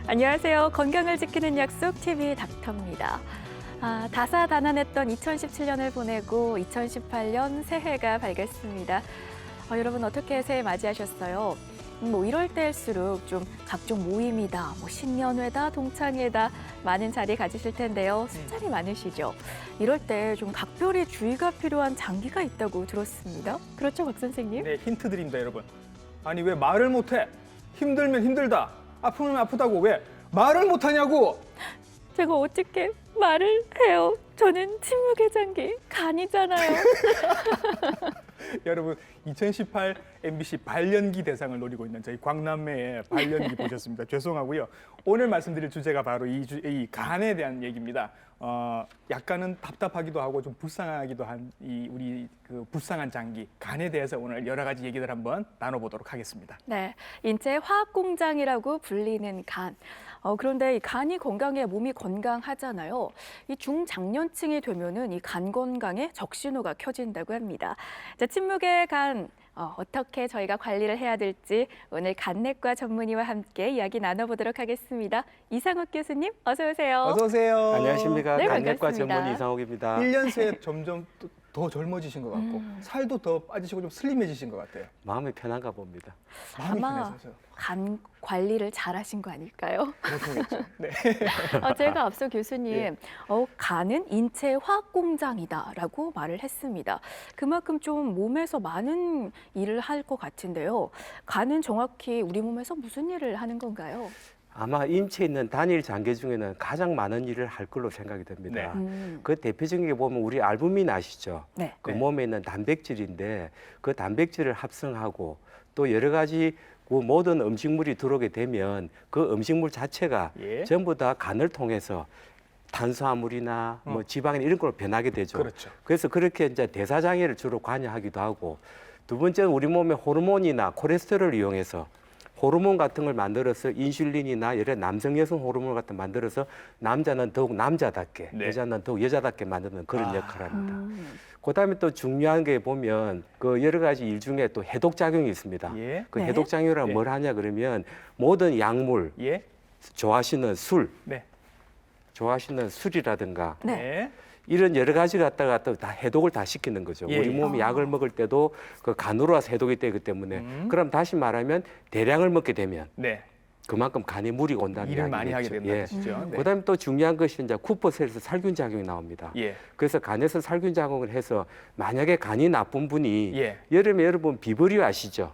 안녕하세요. 건강을 지키는 약속 TV 닥터입니다. 다사다난했던 2017년을 보내고 2018년 새해가 밝았습니다. 여러분 어떻게 새해 맞이하셨어요? 이럴 때일수록 좀 각종 모임이다, 신년회다, 동창회다 많은 자리 가지실 텐데요. 술자리 많으시죠? 이럴 때 좀 각별히 주의가 필요한 장기가 있다고 들었습니다. 그렇죠, 박 선생님? 네, 힌트 드립니다, 여러분. 아니 왜 말을 못해? 힘들면 힘들다. 아프면 아프다고 왜 말을 못하냐고? 제가 어떻게 말을 해요? 저는 침묵의 장기, 간이잖아요. 여러분 2018 MBC 발연기 대상을 노리고 있는 저희 광남매의 발연기 보셨습니다. 죄송하고요. 오늘 말씀드릴 주제가 바로 이 간에 대한 얘기입니다. 약간은 답답하기도 하고 좀 불쌍하기도 한 우리 그 불쌍한 장기 간에 대해서 오늘 여러 가지 얘기들 한번 나눠보도록 하겠습니다. 네, 인체 화학 공장이라고 불리는 간. 그런데 이 간이 건강해 몸이 건강하잖아요. 이 중장년층이 되면은 이 간 건강에 적신호가 켜진다고 합니다. 자, 침묵의 간. 어떻게 저희가 관리를 해야 될지 오늘 간내과 전문의와 함께 이야기 나눠보도록 하겠습니다. 이상욱 교수님, 어서 오세요. 어서 오세요. 안녕하십니까. 네, 간내과 반갑습니다. 전문의 이상욱입니다. 1년 새에 점점 더 젊어지신 것 같고 살도 더 빠지시고 좀 슬림해지신 것 같아요. 마음이 편한가 봅니다. 마음이 아마 편해서요. 간 관리를 잘하신 거 아닐까요? 그렇겠죠. 네. 제가 앞서 교수님, 예. 간은 인체 화학 공장이다라고 말을 했습니다. 그만큼 좀 몸에서 많은 일을 할 것 같은데요. 간은 정확히 우리 몸에서 무슨 일을 하는 건가요? 아마 인체에 있는 단일 장기 중에는 가장 많은 일을 할 걸로 생각이 됩니다. 네. 그 대표적인 게 보면 우리 알부민 아시죠? 네. 그 네. 몸에 있는 단백질인데 그 단백질을 합성하고 또 여러 가지 그 모든 음식물이 들어오게 되면 그 음식물 자체가 예. 전부 다 간을 통해서 탄수화물이나 지방이나 이런 걸로 변하게 되죠. 그렇죠. 그래서 그렇게 이제 대사장애를 주로 관여하기도 하고, 두 번째는 우리 몸의 호르몬이나 콜레스테롤을 이용해서 호르몬 같은 걸 만들어서 인슐린이나 여러 남성 여성 호르몬 같은 걸 만들어서 남자는 더욱 남자답게, 네. 여자는 더욱 여자답게 만드는 그런 아. 역할을 합니다. 그다음에 또 중요한 게 보면 그 여러 가지 일 중에 또 해독 작용이 있습니다. 예. 그 네. 해독 작용이란 예. 뭘 하냐 그러면 모든 약물, 예. 좋아하시는 술, 네. 좋아하시는 술이라든가 네. 네. 이런 여러 가지 갖다가 또 다 해독을 다 시키는 거죠. 예, 우리 예. 몸이 약을 먹을 때도 그 간으로 와서 해독이 되기 때문에 그럼 다시 말하면 대량을 먹게 되면 네. 그만큼 간에 무리가 온다는 일을 많이 하게 이야기겠죠. 된다는 예. 뜻이죠. 네. 그다음에 또 중요한 것이 이제 쿠퍼셀에서 살균 작용이 나옵니다. 예. 그래서 간에서 살균 작용을 해서 만약에 간이 나쁜 분이 예. 여름에 여러분 비브리오 아시죠?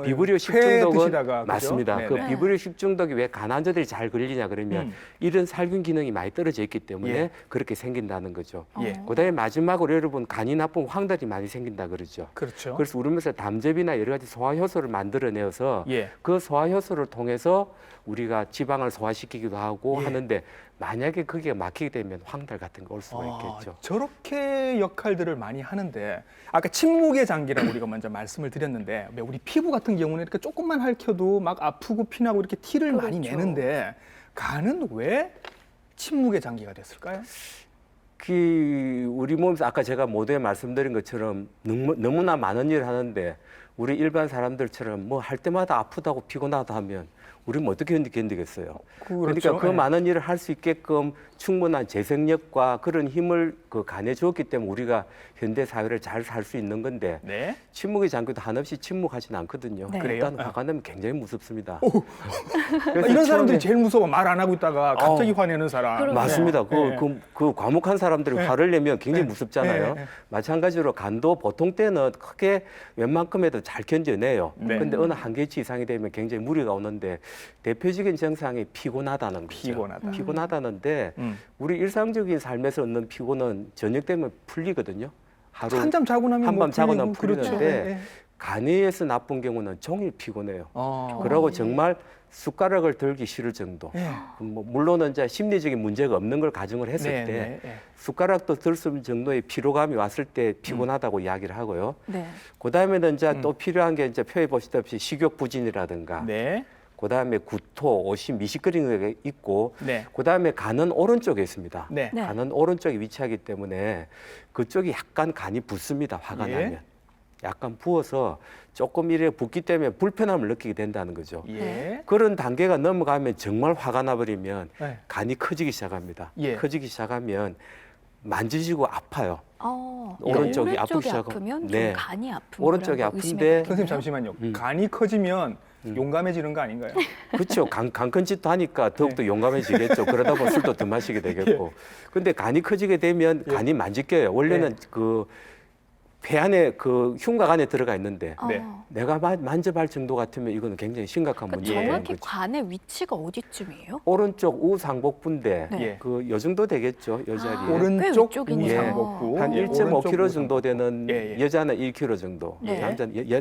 비브리오 회 식중독은 드시다가, 그죠? 맞습니다. 네네. 그 비브리오 식중독이 왜 간 환자들이 잘 걸리냐 그러면 이런 살균 기능이 많이 떨어져 있기 때문에 예. 그렇게 생긴다는 거죠. 예. 그다음에 마지막으로 여러분 간이 나쁜 황달이 많이 생긴다 그러죠. 그렇죠. 그래서 우리 몸에서 담즙이나 여러 가지 소화 효소를 만들어내어서 예. 그 소화 효소를 통해서 우리가 지방을 소화시키기도 하고 예. 하는데 만약에 그게 막히게 되면 황달 같은 거 올 수가 있겠죠. 저렇게 역할들을 많이 하는데 아까 침묵의 장기라고 우리가 먼저 말씀을 드렸는데 왜 우리 피부 같은 경우는 이렇게 조금만 핥혀도 막 아프고 피나고 이렇게 티를 많이 그렇죠. 내는데 간은 왜 침묵의 장기가 됐을까요? 그 우리 몸에서 아까 제가 모두에 말씀드린 것처럼 너무나 많은 일을 하는데 우리 일반 사람들처럼 뭐 할 때마다 아프다고 피곤하다 하면 우리는 어떻게 견디겠어요? 그러니까 그 네. 많은 일을 할 수 있게끔 충분한 재생력과 그런 힘을 그 간에 주었기 때문에 우리가 현대 사회를 잘 살 수 있는 건데 네. 침묵의 장기도 한없이 침묵하진 않거든요. 네. 그래요? 일단 화가 나면 굉장히 무섭습니다. 이런 사람들이 처음에- 제일 무서워. 말 안 하고 있다가 갑자기 화내는 사람. 그럼요. 맞습니다. 네. 그 과묵한 사람들이 네. 화를 내면 굉장히 네. 무섭잖아요. 네. 마찬가지로 간도 보통 때는 크게 웬만큼에도 잘 견뎌내요. 네. 근데 어느 한계치 이상이 되면 굉장히 무리가 오는데 대표적인 증상이 피곤하다는 거죠. 피곤하다. 피곤하다는데 음. 우리 일상적인 삶에서 얻는 피곤은 저녁 되면 풀리거든요. 하루 한잠 자고 나면 한밤 자고 나면 풀리고, 그렇죠. 풀리는데 네. 간에 의해서 나쁜 경우는 종일 피곤해요. 어. 그러고 정말 숟가락을 들기 싫을 정도. 예. 뭐 물론은 이제 심리적인 문제가 없는 걸 가정을 했을 네, 때 네, 네. 숟가락도 들 수 있는 정도의 피로감이 왔을 때 피곤하다고 이야기를 하고요. 네. 그다음에는 이제 또 필요한 게 이제 표에 보시다시피 식욕 부진이라든가 네. 그다음에 구토, 오심, 미식거리는 게 있고 네. 그다음에 간은 오른쪽에 있습니다. 네. 네. 간은 오른쪽에 위치하기 때문에 그쪽이 약간 간이 붓습니다. 화가 예. 나면. 약간 부어서 조금 이래 붓기 때문에 불편함을 느끼게 된다는 거죠. 예. 그런 단계가 넘어가면 정말 화가 나버리면 네. 간이 커지기 시작합니다. 예. 커지기 시작하면 만지시고 아파요. 오른쪽이 아프기 시작하고. 아프면 네. 좀 간이 아픈 오른쪽이 거라고 아픈데 의심해야 선생님 되나요? 잠시만요. 간이 커지면 용감해지는 거 아닌가요? 그렇죠. 큰 짓도 하니까 더욱더 용감해지겠죠. 그러다 보면 술도 더 마시게 되겠고. 근데 간이 커지게 되면 예. 간이 만질게요. 원래는 그 폐 안에 그 흉곽 안에 들어가 있는데 네. 내가 만져볼 정도 같으면 이거는 굉장히 심각한 그러니까 문제인 정확히 거죠. 관의 위치가 어디쯤이에요? 오른쪽 우상복부인데 네. 예. 그 요 정도 되겠죠. 요 자리에. 아, 오른쪽 꽤 위쪽이네요. 우상복부. 한 예, 1.5kg 오른쪽 정도 되는 예, 예. 여자는 1kg 정도, 네.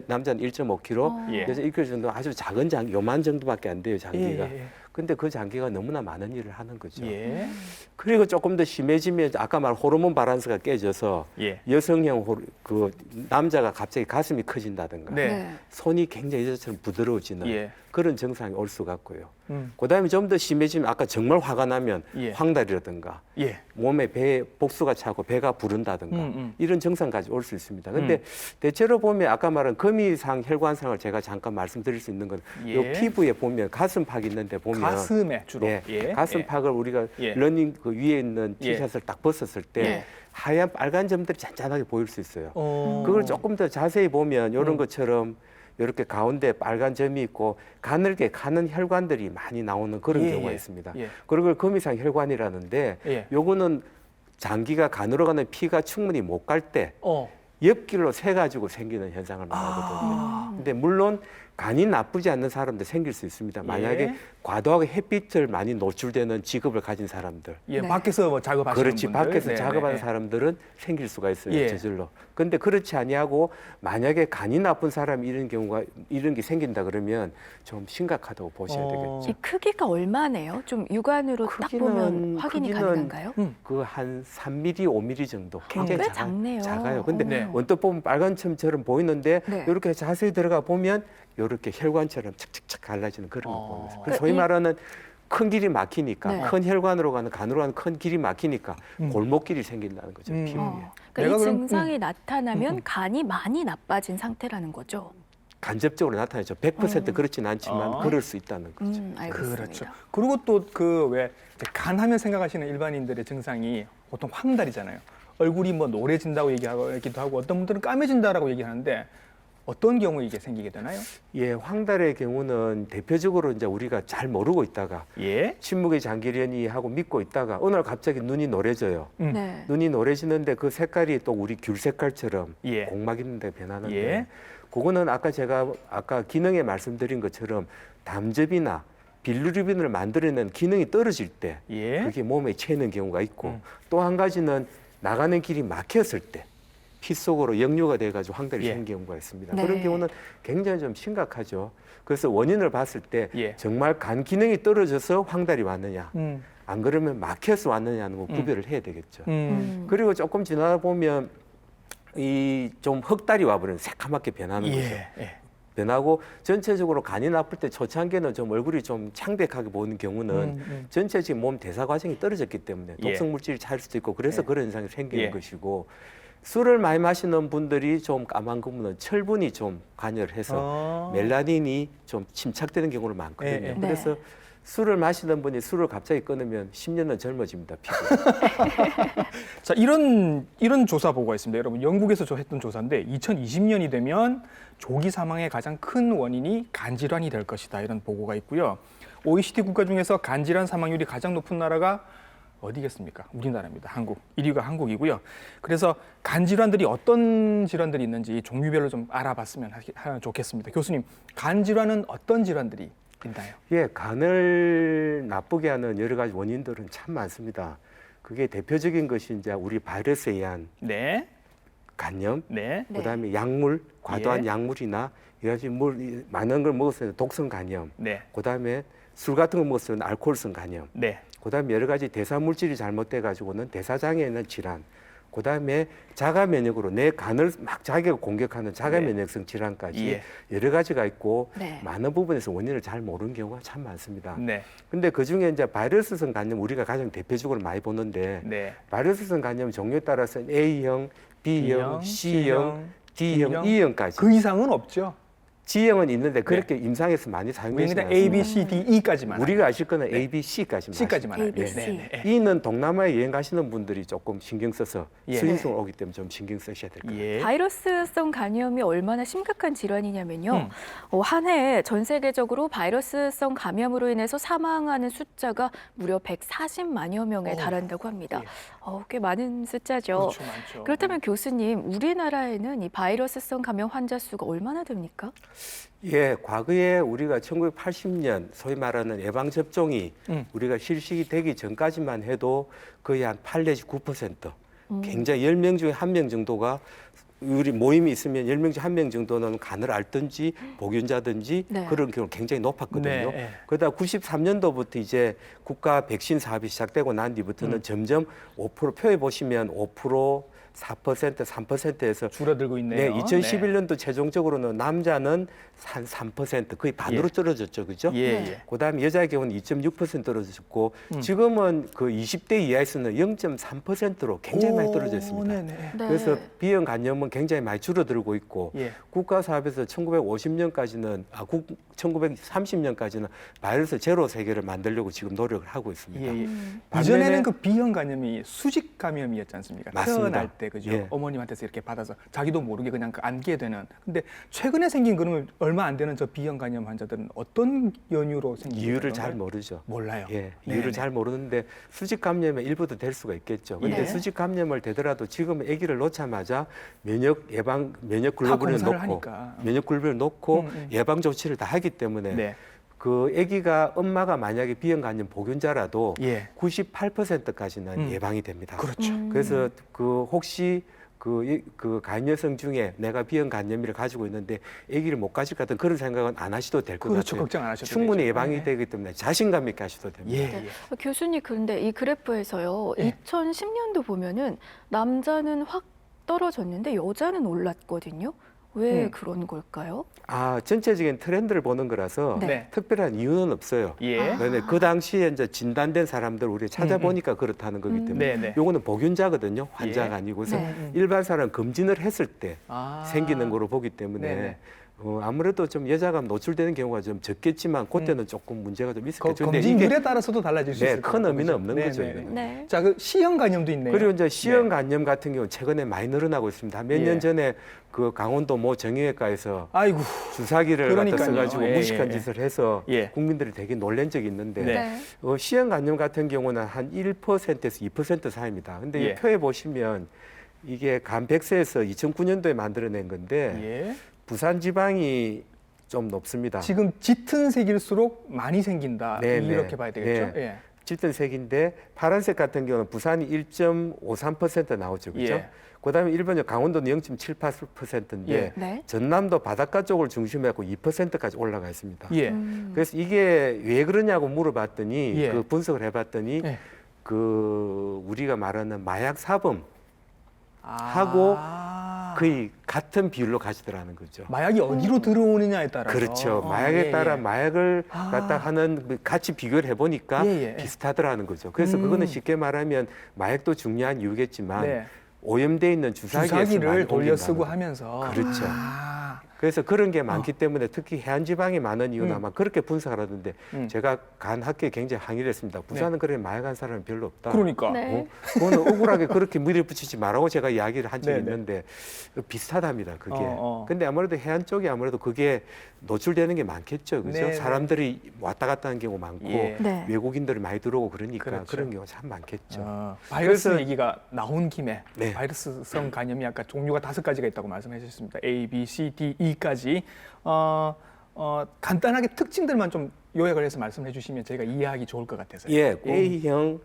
남자는 1.5kg, 예. 여자 1kg 정도 아주 작은 요만 정도밖에 안 돼요, 장기가. 예. 근데 그 장기가 너무나 많은 일을 하는 거죠. 예. 그리고 조금 더 심해지면 아까 말한 호르몬 바란스가 깨져서 예. 여성형 그 남자가 갑자기 가슴이 커진다든가 네. 손이 굉장히 여자처럼 부드러워지는 예. 그런 증상이 올 수가 있고요. 음. 그다음에 좀 더 심해지면 아까 정말 화가 나면 예. 황달이라든가 예. 몸에 배에 복수가 차고 배가 부른다든가 이런 증상까지 올 수 있습니다. 근데 대체로 보면 아까 말한 거미상 혈관상을 제가 잠깐 말씀드릴 수 있는 건 예. 요 피부에 보면 가슴팍 있는데 보면 가슴에 주로. 네, 예. 가슴팍을 우리가 예. 러닝 그 위에 있는 예. 티셔츠를 딱 벗었을 때 예. 하얀 빨간 점들이 잔잔하게 보일 수 있어요. 어. 그걸 조금 더 자세히 보면 이런 것처럼 이렇게 가운데 빨간 점이 있고 가늘게 가는 혈관들이 많이 나오는 그런 예, 경우가 예. 있습니다. 예. 그걸 거미상 혈관이라는데 예. 요거는 장기가 간으로 가는 피가 충분히 못 갈 때 어. 옆길로 새 가지고 생기는 현상을 말하거든요. 근데 물론 간이 나쁘지 않는 사람도 생길 수 있습니다. 만약에 예. 과도하게 햇빛을 많이 노출되는 직업을 가진 사람들, 예. 네. 밖에서 뭐 작업하시는 그렇지 분들. 밖에서 네, 작업하는 네. 사람들은 생길 수가 있어요. 예. 저절로. 근데 그렇지 아니하고 만약에 간이 나쁜 사람이 이런 게 생긴다 그러면 좀 심각하다고 보셔야 되겠죠. 이 크기가 얼마네요? 좀 육안으로 딱 보면 확인이 가능한가요? 그 한 3mm, 5mm 정도. 굉장히 꽤 작아요. 작네요. 작아요. 근데 네. 언뜻 보면 빨간 점처럼 보이는데 네. 이렇게 자세히 들어가 보면 이렇게 혈관처럼 착착착 갈라지는 그런 거 보입니다. 그러니까 그래서 소위 이- 말하는 큰 길이 막히니까 네. 큰 혈관으로 가는 간으로 가는 큰 길이 막히니까 골목길이 생긴다는 거죠. 피부에. 그러니까 내가 이 그럼- 증상이 나타나면 간이 많이 나빠진 상태라는 거죠. 간접적으로 나타나죠. 100% 그렇지는 않지만 어. 그럴 수 있다는 거죠. 알겠습니다. 그렇죠. 그리고 또 그 왜 간하면 생각하시는 일반인들의 증상이 보통 황달이잖아요. 얼굴이 뭐 노래진다고 얘기하기도 하고 어떤 분들은 까매진다라고 얘기하는데 어떤 경우에 이게 생기게 되나요? 예, 황달의 경우는 대표적으로 이제 우리가 잘 모르고 있다가 예. 침묵의 장기련이 하고 믿고 있다가 어느 날 갑자기 눈이 노래져요. 네. 눈이 노래지는데 그 색깔이 또 우리 귤 색깔처럼 예. 공막 있는데 변하는데 예. 그거는 아까 기능에 말씀드린 것처럼 담즙이나 빌루르빈을 만들어낸 기능이 떨어질 때 예. 그게 몸에 채는 경우가 있고 또 한 가지는 나가는 길이 막혔을 때 피 속으로 역류가 돼가지고 황달이 예. 생기는 경우가 있습니다. 네. 그런 경우는 굉장히 좀 심각하죠. 그래서 원인을 봤을 때 예. 정말 간 기능이 떨어져서 황달이 왔느냐 음. 안 그러면 막혀서 왔느냐는 거 구별을 해야 되겠죠. 그리고 조금 지나다 보면 이 좀 흑달이 와버리는 새카맣게 변하는 거죠. 예. 예. 변하고 전체적으로 간이 나쁠 때 초창기에는 좀 얼굴이 좀 창백하게 보이는 경우는 전체적인 몸 대사 과정이 떨어졌기 때문에 예. 독성 물질이 찰 수도 있고 그래서 예. 그런 현상이 생기는 예. 것이고 술을 많이 마시는 분들이 좀 까만 거면 철분이 좀 관여를 해서 멜라닌이 좀 침착되는 경우가 많거든요. 예, 예. 그래서 술을 마시는 분이 술을 갑자기 끊으면 10년은 젊어집니다. 피부. 자, 이런 조사 보고가 있습니다. 여러분, 영국에서 했던 조사인데 2020년이 되면 조기 사망의 가장 큰 원인이 간질환이 될 것이다. 이런 보고가 있고요. OECD 국가 중에서 간질환 사망률이 가장 높은 나라가 어디겠습니까? 우리나라입니다. 한국. 1위가 한국이고요. 그래서 간질환들이 어떤 질환들이 있는지 종류별로 좀 알아봤으면 좋겠습니다. 교수님, 간질환은 어떤 질환들이 있나요? 예, 간을 나쁘게 하는 여러 가지 원인들은 참 많습니다. 그게 대표적인 것이 이제 우리 바이러스에 의한 네. 간염, 네. 네. 그다음에 약물, 과도한 예. 약물이나 여러 가지 많은 걸 먹었을 때 독성 간염, 네. 그다음에 술 같은 거 먹었을 때 알코올성 간염, 네. 그다음에 여러 가지 대사 물질이 잘못돼 가지고는 대사장애에 있는 질환, 그다음에 자가 면역으로 내 간을 막 자기가 공격하는 자가 네. 면역성 질환까지 예. 여러 가지가 있고 네. 많은 부분에서 원인을 잘 모르는 경우가 참 많습니다. 네. 근데 그 중에 이제 바이러스성 간염 우리가 가장 대표적으로 많이 보는데 네. 바이러스성 간염 종류에 따라서 A형, B형, C형, D형, D형? E형까지. 그 이상은 없죠. G형은 있는데 그렇게 임상에서 많이 사용되지 우리는 않습니다. A, B, C, D, E까지만. 우리가 아실 거는 네. A, B, C까지만. C까지만 A, 알고 B, 있어요. C. 네, 네. E는 동남아에 여행 가시는 분들이 조금 신경 써서 예. 수인성 오기 때문에 좀 신경 쓰셔야 될 거예요. 예. 바이러스성 감염이 얼마나 심각한 질환이냐면요. 한 해에 전 세계적으로 바이러스성 감염으로 인해서 사망하는 숫자가 무려 140만여 명에 어우, 달한다고 합니다. 예. 꽤 많은 숫자죠. 그렇죠, 많죠. 그렇다면 교수님, 우리나라에는 이 바이러스성 감염 환자 수가 얼마나 됩니까? 예, 과거에 우리가 1980년 소위 말하는 예방 접종이 우리가 실시가 되기 전까지만 해도 거의 한 8 내지 9% 굉장히 10명 중에 1명 정도가 우리 모임이 있으면 10명 중 1명 정도는 간을 앓든지 복균자든지 네. 그런 경우 굉장히 높았거든요. 네. 그러다 93년도부터 이제 국가 백신 사업이 시작되고 난 뒤부터는 점점 5% 표에 보시면 5% 4%, 3%에서 줄어들고 있네요. 네, 2011년도 최종적으로는 남자는 한 3% 거의 반으로 예. 떨어졌죠, 그죠? 예, 네. 예. 그다음에 여자의 경우는 2.6% 떨어졌고 지금은 그 20대 이하에서는 0.3%로 굉장히 많이 떨어졌습니다. 네네. 네. 그래서 B형 간염은 굉장히 많이 줄어들고 있고 예. 국가 사업에서 1930년까지는 바이러스 제로 세계를 만들려고 지금 노력을 하고 있습니다. 예, 예. 반면에- 이전에는 그 B형 감염이 수직 감염이었지 않습니까? 맞습니다. 태어날 때 그죠? 예. 어머님한테서 이렇게 받아서 자기도 모르게 그냥 안게 되는. 근데 최근에 생긴 그러면 얼마 안 되는 저 B형 감염 환자들은 어떤 연유로 생긴 이유를 건가요? 잘 모르죠. 몰라요. 예, 네네. 이유를 잘 모르는데 수직 감염의 일부도 될 수가 있겠죠. 근데 네. 수직 감염을 되더라도 지금 아기를 놓자마자 면역 글로불을 검사를 놓고 하니까. 면역 글로불을 놓고 예방 조치를 다 하기 때문에 네. 그 아기가 엄마가 만약에 B형 간염 복균자라도 예. 98%까지는 예방이 됩니다. 그렇죠. 그래서 그 혹시 그 간여성 중에 내가 B형 간염을 가지고 있는데 아기를 못 가질 것 같은 그런 생각은 안 하셔도 될 것 그렇죠. 같아요. 걱정 안 하셔도 충분히 되죠. 예방이 네. 되기 때문에 자신감 있게 하셔도 됩니다. 예. 네. 예. 교수님, 그런데 이 그래프에서요, 예. 2010년도 보면은 남자는 확 떨어졌는데 여자는 올랐거든요. 왜 그런 걸까요? 전체적인 트렌드를 보는 거라서 네. 특별한 이유는 없어요. 예. 그런데 그 당시에 이제 진단된 사람들 우리 찾아보니까 그렇다는 거기 때문에 네, 네. 요거는 복균자거든요. 환자가 예. 아니고 그래서 네. 일반 사람 검진을 했을 때 아. 생기는 거로 보기 때문에 네네. 아무래도 좀 여자가 노출되는 경우가 좀 적겠지만 그때는 조금 문제가 좀 있었겠죠. 근데 검진율에 따라서도 달라질 수 네, 있을 것 큰 같고, 의미는 그죠? 없는 네, 거죠, 네, 이거는. 네. 네. 자, 그 C형 간염도 있네요. 그리고 이제 C형 네. 간염 같은 경우는 최근에 많이 늘어나고 있습니다. 몇 예. 년 전에 그 강원도 모 정형외과에서 아이고. 주사기를 갖다 그러니까요. 써가지고 예, 무식한 예, 예. 짓을 해서 예. 국민들이 되게 놀란 적이 있는데 네. C형 간염 같은 경우는 한 1%에서 2% 사이입니다. 근데 예. 이 표에 보시면 이게 간백세에서 2009년도에 만들어낸 건데 예. 부산 지방이 좀 높습니다. 지금 짙은 색일수록 많이 생긴다. 네, 이렇게 네. 봐야 되겠죠. 네. 예. 짙은 색인데 파란색 같은 경우는 부산이 1.53% 나오죠, 그렇죠? 예. 그다음에 일본적 강원도는 0.78%인데 예. 네. 전남도 바닷가 쪽을 중심으로 해서 2%까지 올라가 있습니다. 예. 그래서 이게 왜 그러냐고 물어봤더니 예. 그 분석을 해봤더니 예. 그 우리가 말하는 마약 사범 아. 하고 거의 같은 비율로 가지더라는 거죠. 마약이 어디로 들어오느냐에 따라서. 그렇죠. 마약에 예, 따라 예. 마약을 아. 갖다 하는 같이 비교를 해보니까 예, 예. 비슷하더라는 거죠. 그래서 그거는 쉽게 말하면 마약도 중요한 이유겠지만 네. 오염돼 있는 주사기에서 많이 주사기를 돌려 옮긴다는 쓰고 거죠. 하면서. 그렇죠. 아. 그래서 그런 게 많기 때문에 특히 해안 지방이 많은 이유는 음. 아마 그렇게 분석을 하던데 제가 간 학교에 굉장히 항의를 했습니다. 부산은 그래 마약한 사람이 별로 없다. 그러니까. 네. 그거는 억울하게 그렇게 밀어붙이지 말라고 제가 이야기를 한 적이 네네. 있는데 비슷하답니다. 그게. 어. 근데 아무래도 해안 쪽이 아무래도 그게 노출되는 게 많겠죠. 그죠? 네네. 사람들이 왔다 갔다 하는 경우 많고 예. 네. 외국인들이 많이 들어오고 그러니까 그렇죠. 그런 경우가 참 많겠죠. 바이러스 그래서- 얘기가 나온 김에 네. 바이러스성 감염이 아까 종류가 5가지가 있다고 말씀해 주셨습니다. A, B, C, D, E까지 간단하게 특징들만 좀 요약을 해서 말씀해 주시면 저희가 이해하기 좋을 것 같아서요. 예, A형,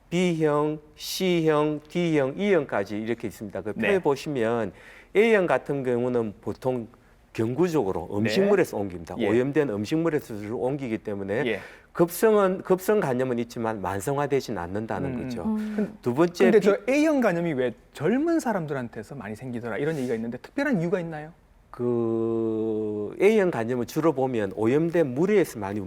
B형, C형, D형, E형까지 이렇게 있습니다. 그 표에 네. 보시면 A형 같은 경우는 보통 경구적으로 음식물에서 옮깁니다. 예. 오염된 음식물에서 주로 옮기기 때문에 예. 급성 간염은 있지만 만성화되진 않는다는 거죠. 두 번째 근데 저 A형 간염이 왜 젊은 사람들한테서 많이 생기더라 이런 얘기가 있는데 특별한 이유가 있나요? 그 A형 간염을 주로 보면 오염된 물에서 많이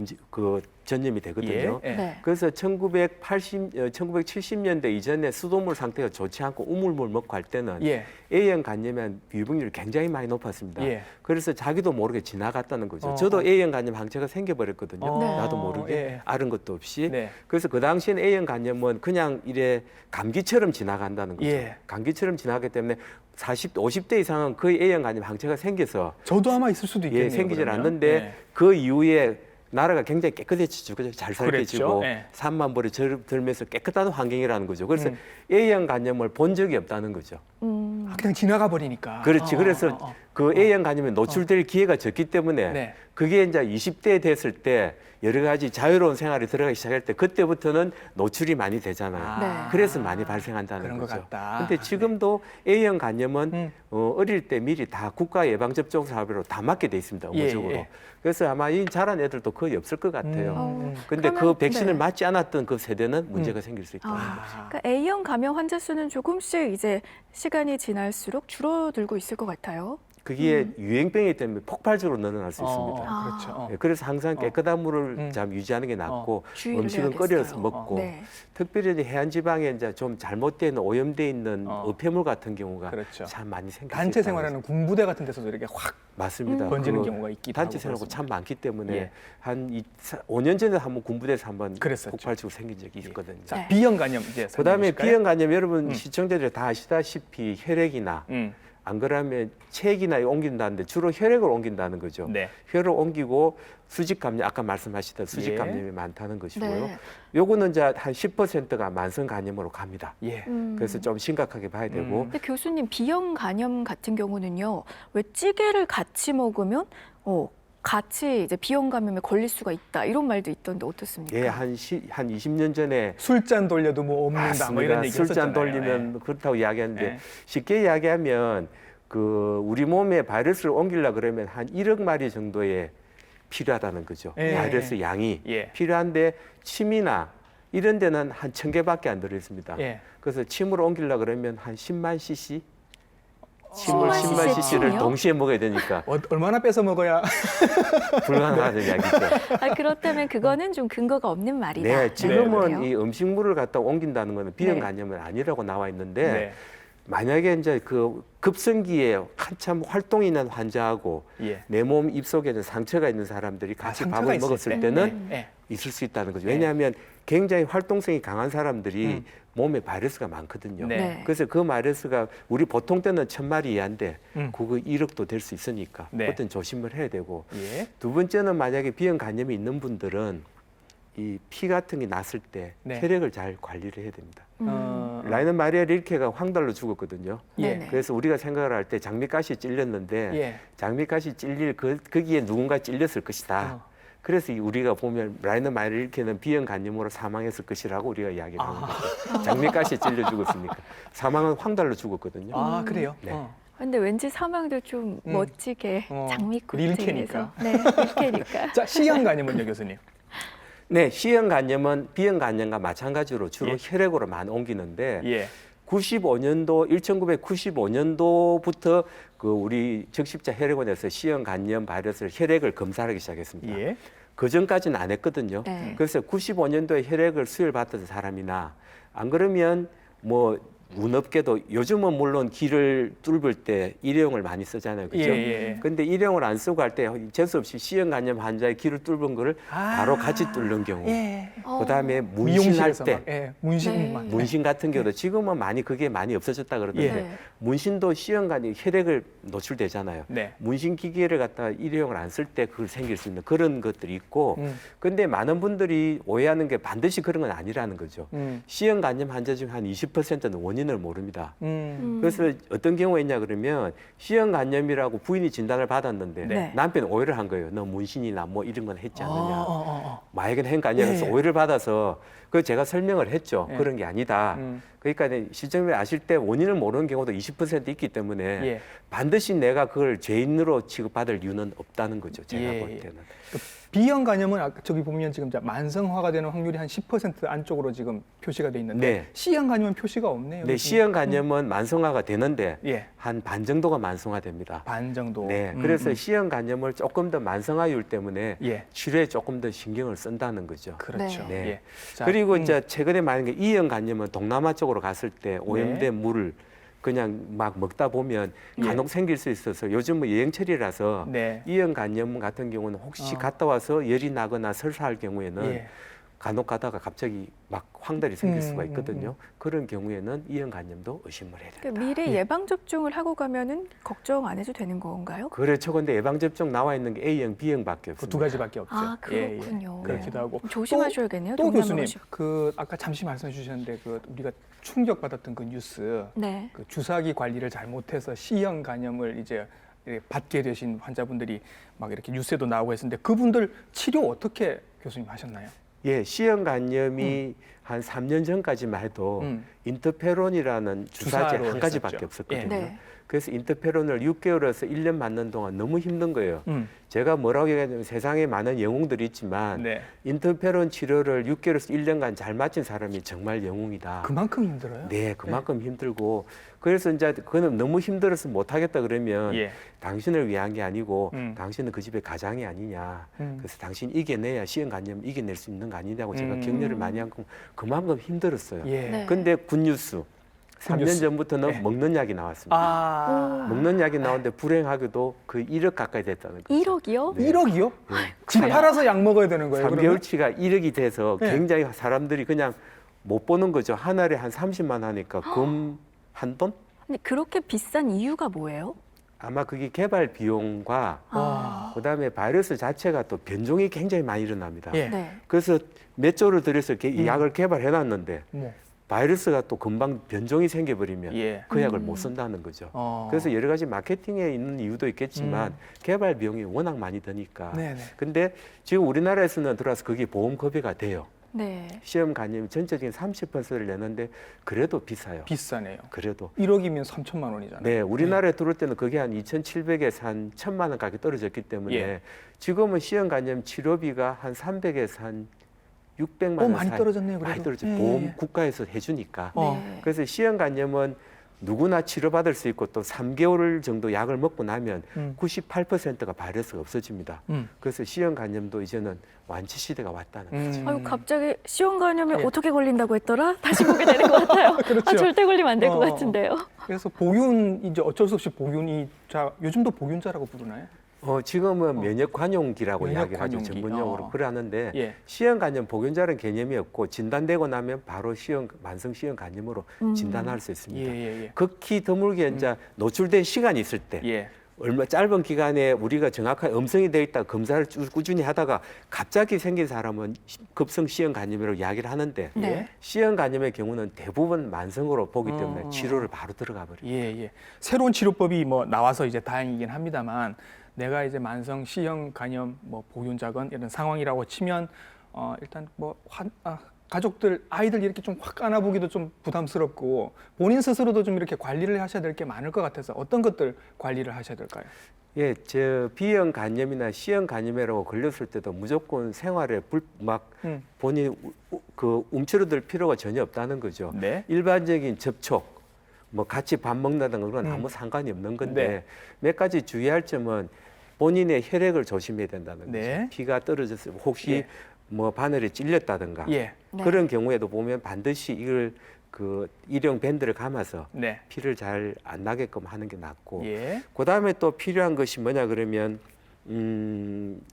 전염이 되거든요. 예. 네. 그래서 1970년대 이전에 수돗물 상태가 좋지 않고 우물물 먹고 할 때는 예. A형 간염의 유병률이 굉장히 많이 높았습니다. 예. 그래서 자기도 모르게 지나갔다는 거죠. 어, 저도 A형 간염 항체가 생겨버렸거든요. 어, 나도 모르게 예. 아는 것도 없이. 네. 그래서 그 당시엔 A형 간염은 그냥 이래 감기처럼 지나간다는 거죠. 예. 감기처럼 지나가기 때문에 50대 이상은 거의 A형 간염 항체가 생겨서 저도 아마 있을 수도 있겠네요. 생기질 그러면. 않는데 예. 그 이후에 나라가 굉장히 깨끗해지고 잘 살게 그랬죠. 되고 예. 산만 벌이 들면서 깨끗한 환경이라는 거죠. 그래서 음. A형 간염을 본 적이 없다는 거죠. 아, 그냥 지나가 버리니까. 그렇지. 그래서 그 A형 간염에 노출될 기회가 적기 때문에 네. 그게 이제 20대 됐을 때 여러 가지 자유로운 생활이 들어가기 시작할 때 그때부터는 노출이 많이 되잖아요. 네. 그래서 많이 발생한다는 그런 것 거죠. 같다. 근데 지금도 A형 간염은 음. 어릴 때 미리 다 국가 예방 접종 사업으로 다 맞게 돼 있습니다. 예, 의무적으로. 예. 그래서 아마 이 자란 애들도 거의 없을 것 같아요. 어, 근데 그러면, 그 백신을 네. 맞지 않았던 그 세대는 문제가 생길 수 있다는 거죠. 아. 그러니까 A형 감염 환자 수는 조금씩 이제 시간이 지날수록 줄어들고 있을 것 같아요. 그게 유행병이기 때문에 폭발적으로 늘어날 수 있습니다. 아. 그렇죠. 어. 예, 그래서 항상 깨끗한 물을 음. 참 유지하는 게 낫고 주의를 음식은 해야겠어요. 끓여서 먹고 네. 특별히 이제 해안 지방에 이제 좀 잘못되어 있는 오염돼 있는 어폐물 같은 경우가 그렇죠. 참 많이 생길 수 단체 있다는 생활하는 군부대 같은 데서도 이렇게 확 맞습니다. 번지는 그 경우가 있기도 단체 하고 생활고 그렇습니다. 참 많기 때문에 예. 한 5년 전에 한번 군부대에서 한번 그랬었죠. 폭발적으로 생긴 적이 있거든요. 자, 네. B형 간염 이제 그다음에 설명해 B형 간염 여러분 음. 시청자들이 다 아시다시피 혈액이나 주실까요? 안 그러면 체액이나 옮긴다는데 주로 혈액을 옮긴다는 거죠. 네. 혈을 옮기고 수직 감염 아까 말씀하셨던 수직 예. 감염이 많다는 것이고요. 네. 요거는 이제 한 10%가 만성 간염으로 갑니다. 예. 그래서 좀 심각하게 봐야 되고 근데 교수님 B형 간염 같은 경우는요, 왜 찌개를 같이 먹으면 같이 이제 B형 감염에 걸릴 수가 있다 이런 말도 있던데 어떻습니까? 예, 한 20년 전에 술잔 돌려도 뭐 없는다 뭐 이런 얘기 술잔 했었잖아요. 돌리면 그렇다고 이야기하는데 예. 쉽게 이야기하면 그 우리 몸에 바이러스를 옮기려 그러면 한 1억 마리 정도의 필요하다는 거죠. 예. 바이러스 양이 예. 필요한데 침이나 이런 데는 한 1000개밖에 안 들어 있습니다. 예. 그래서 침으로 옮기려 그러면 한 10만 cc 침을 10만 10만 cc를 침이요? 동시에 먹어야 되니까 얼마나 뺏어 먹어야 불가능하다는 이야기죠. 그렇다면 그거는 좀 근거가 없는 말이다. 네, 지금은 네. 이 음식물을 갖다 옮긴다는 것은 B형 네. 간염은 아니라고 나와 있는데 네. 만약에 이제 그 급성기에 한참 활동이 있는 환자하고 예. 내 몸 입속에 있는 상처가 있는 사람들이 같이 상처가 밥을 있을 먹었을 때. 때는 예. 있을 수 있다는 거죠. 네. 왜냐하면 굉장히 활동성이 강한 사람들이 몸에 바이러스가 많거든요. 네. 네. 그래서 그 바이러스가 우리 보통 때는 1000마리 이하인데 그거 1억도 될 수 있으니까 네. 그것은 조심을 해야 되고 예. 두 번째는 만약에 B형 간염이 있는 분들은 이 피 같은 게 났을 때 네. 혈액을 잘 관리를 해야 됩니다. 라이너 마리아 릴케가 황달로 죽었거든요. 예. 네네. 그래서 우리가 생각을 할 때 장미가시 찔렸는데 예. 장미가시 찔릴 거기에 누군가 찔렸을 것이다. 그래서 우리가 보면 라이너 마리아 릴케는 B형 간염으로 사망했을 것이라고 우리가 이야기를 하는 거죠. 장미가시 찔려 죽었으니까. 사망은 황달로 죽었거든요. 아, 그래요? 네. 근데 왠지 사망도 좀 멋지게 장미꽃 릴케니까. 네, 릴케니까. 자, C형 간염은요, 교수님? 네, C형 간염은 B형 간염과 마찬가지로 주로 예. 혈액으로 많이 옮기는데 예. 1995년도부터 그 우리 적십자 혈액원에서 C형 간염 바이러스를 혈액을 검사하기 시작했습니다. 예. 그 전까지는 안 했거든요. 네. 그래서 95년도에 혈액을 수혈받던 사람이나 안 그러면 뭐 운업계도 요즘은 물론 길을 뚫을 때 일회용을 많이 쓰잖아요. 그죠? 예. 근데 일회용을 안 쓰고 할 때 재수 없이 C형 간염 환자의 길을 뚫은 거를 바로 같이 뚫는 경우. 예. 그다음에 문신할 미용실에서 때 막, 예. 문신만. 네. 문신 같은 경우도 지금은 많이 그게 많이 없어졌다 그러던데 예. 네. 문신도 C형 간염 혈액을 노출되잖아요. 네. 문신 기계를 갖다 일회용을 안 쓸 때 그걸 생길 수 있는 그런 것들이 있고 근데 많은 분들이 오해하는 게 반드시 그런 건 아니라는 거죠. C형 간염 환자 중 한 20%는 원인을 모릅니다. 그래서 어떤 경우가 있냐 그러면 C형 간염이라고 부인이 진단을 받았는데 네. 남편이 오해를 한 거예요. 너 문신이나 뭐 이런 건 했지 않느냐. 마약은 한 거 아니야. 그래서 예. 오해를 받아서 그 제가 설명을 했죠. 예. 그런 게 아니다. 그러니까 시점에 아실 때 원인을 모르는 경우도 20% 있기 때문에 예. 반드시 내가 그걸 죄인으로 취급받을 이유는 없다는 거죠. 제가 예. 볼 때는. B형 간염은 저기 보면 지금 만성화가 되는 확률이 한 10% 안쪽으로 지금 표시가 돼 있는데 네. C형 간염은 표시가 없네요. 네, C형 간염은 만성화가 되는데 예, 한 반 정도가 만성화됩니다. 반 정도. 네, 그래서 C형 간염을 조금 더 만성화율 때문에 예, 치료에 조금 더 신경을 쓴다는 거죠. 그렇죠. 네. 예. 자, 그리고 이제 최근에 많은 게 E형 간염은 동남아 쪽으로 갔을 때 오염된 네. 물을 그냥 막 먹다 보면 예. 간혹 생길 수 있어서 요즘은 여행철이라서 네. E형 간염 같은 경우는 혹시 어. 갔다 와서 열이 나거나 설사할 경우에는 예. 간혹 가다가 갑자기 막 황달이 생길 수가 음, 있거든요. 그런 경우에는 E형 간염도 의심을 해야 그 된다. 미리 예방 접종을 하고 가면은 걱정 안 해도 되는 건가요? 그렇죠. 근데 예방접종 나와 있는 게 A형, B형밖에 그 없습니다. 두 가지밖에 없죠. 아, 예, 예. 그렇군요. 그렇기도 하고. 조심하셔야겠네요. 또 동남아 교수님, 오시- 그 아까 잠시 말씀해 주셨는데 그 우리가 충격받았던 그 뉴스, 네. 그 주사기 관리를 잘못해서 C형 간염을 이제 받게 되신 환자분들이 막 이렇게 뉴스에도 나오고 했는데 그분들 치료 어떻게 교수님 하셨나요? 예, C형 간염이 한 3년 전까지만 해도 인터페론이라는 주사제 주사로 한 가지밖에 했었죠. 없었거든요. 네. 그래서 인터페론을 6개월에서 1년 맞는 동안 너무 힘든 거예요. 제가 뭐라고 얘기하냐면 세상에 많은 영웅들이 있지만 네. 인터페론 치료를 6개월에서 1년간 잘 맞힌 사람이 정말 영웅이다. 그만큼 힘들어요? 네, 그만큼 힘들고 그래서 이제 그는 너무 힘들어서 못하겠다 그러면 예. 당신을 위한 게 아니고 당신은 그 집의 가장이 아니냐. 그래서 당신 이겨내야 C형 간염 이겨낼 수 있는 거 아니냐고 제가 격려를 많이 하고 그만큼 힘들었어요. 예. 네. 근데 굿뉴스. 3년 굿뉴스. 전부터는 네. 먹는 약이 나왔습니다. 아, 먹는 약이 나오는데 불행하게도 그 1억 가까이 됐다는 거죠. 1억이요? 네. 1억이요? 네. 집 팔아서 약 먹어야 되는 거예요? 그러면? 3개월치가 1억이 돼서 네. 굉장히 사람들이 그냥 못 보는 거죠. 한 알에 한 30만 하니까 금 한 돈? 근데 그렇게 비싼 이유가 뭐예요? 아마 그게 개발 비용과 아, 그다음에 바이러스 자체가 또 변종이 굉장히 많이 일어납니다. 예. 네. 그래서 몇 조를 들여서 이 약을 개발해 놨는데 뭐. 바이러스가 또 금방 변종이 생겨버리면 예. 그 약을 못 쓴다는 거죠. 그래서 여러 가지 마케팅에 있는 이유도 있겠지만 개발 비용이 워낙 많이 드니까. 네네. 근데 지금 우리나라에서는 들어와서 그게 보험 급여가 돼요. 네. 시험 간염이 전체적인 30%를 내는데 그래도 비싸요. 비싸네요. 그래도. 1억이면 3천만 원이잖아요. 네, 우리나라에 들어올 때는 그게 한 2,700에서 한 1,000만 원 가까이 떨어졌기 때문에 예. 지금은 시험 간염 치료비가 한 300에서 한 600만 원 많이 사이. 떨어졌네요. 그래도. 많이 떨어져. 예, 보험 예. 국가에서 해주니까. 네. 그래서 시형 간염은 누구나 치료받을 수 있고 또 3개월 정도 약을 먹고 나면 98%가 바이러스가 없어집니다. 그래서 시형 간염도 이제는 완치 시대가 왔다는 거죠. 아유, 갑자기 시험 간염에 예. 어떻게 걸린다고 했더라? 다시 보게 되는 것 같아요. 그렇죠. 아, 절대 걸리면 안 될 것 어, 어. 같은데요. 그래서 복균 이제 어쩔 수 없이 복균이 요즘도 복균자라고 부르나요? 지금은 면역 관용기라고 면역 이야기를 하죠. 관용기. 전문용어로 그러는데 예. 시형 간염 복용자는 개념이 없고 진단되고 나면 바로 만성 시형 간염으로 진단할 수 있습니다. 예. 극히 드물게 이제 노출된 시간이 있을 때 예. 얼마 짧은 기간에 우리가 정확하게 음성이 되어 있다 검사를 꾸준히 하다가 갑자기 생긴 사람은 급성 시형 간염이라고 이야기를 하는데 네. 시형 간염의 경우는 대부분 만성으로 보기 때문에 치료를 바로 들어가 버려요. 예. 새로운 치료법이 뭐 나와서 이제 다행이긴 합니다만 내가 이제 만성 C형 간염 뭐 복균자건 이런 상황이라고 치면 일단 뭐 가족들 아이들 이렇게 좀 확 안아보기도 좀 부담스럽고 본인 스스로도 좀 이렇게 관리를 하셔야 될 게 많을 것 같아서 어떤 것들 관리를 하셔야 될까요? 예, 저 B형 간염이나 C형 간염이라고 걸렸을 때도 무조건 생활에 본인 그 움츠러들 필요가 전혀 없다는 거죠. 네. 일반적인 접촉, 뭐 같이 밥 먹는다든가 그건 아무 상관이 없는 건데 네. 몇 가지 주의할 점은 본인의 혈액을 조심해야 된다는 거죠. 네. 피가 떨어졌을 때 혹시 예. 뭐 바늘에 찔렸다든가 예. 네. 그런 경우에도 보면 반드시 이걸 그 일용 밴드를 감아서 네. 피를 잘 안 나게끔 하는 게 낫고 예. 그다음에 또 필요한 것이 뭐냐 그러면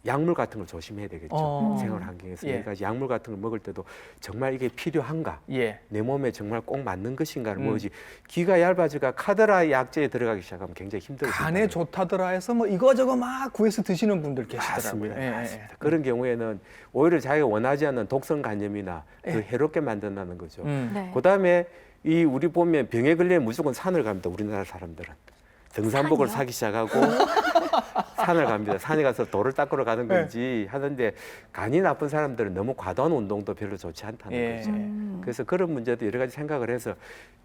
약물 같은 걸 조심해야 되겠죠. 생활 환경에서. 예. 그러니까 약물 같은 걸 먹을 때도 정말 이게 필요한가? 예. 내 몸에 정말 꼭 맞는 것인가를 모르지. 귀가 얇아지가 카드라 약제에 들어가기 시작하면 굉장히 힘들어집니다. 간에 좋다더라 해서 뭐 이거저거 막 구해서 드시는 분들 계시더라고요. 맞습니다. 예, 맞습니다. 그런 경우에는 오히려 자기가 원하지 않는 독성 간염이나 더 해롭게 만든다는 거죠. 네. 그다음에 우리 보면 병에 걸리면 무조건 산을 갑니다. 우리나라 사람들은. 등산복을 산이요? 사기 시작하고 산을 갑니다. 산에 가서 돌을 닦으러 가는 건지 하는데 간이 나쁜 사람들은 너무 과도한 운동도 별로 좋지 않다는 예. 거죠. 그래서 그런 문제도 여러 가지 생각을 해서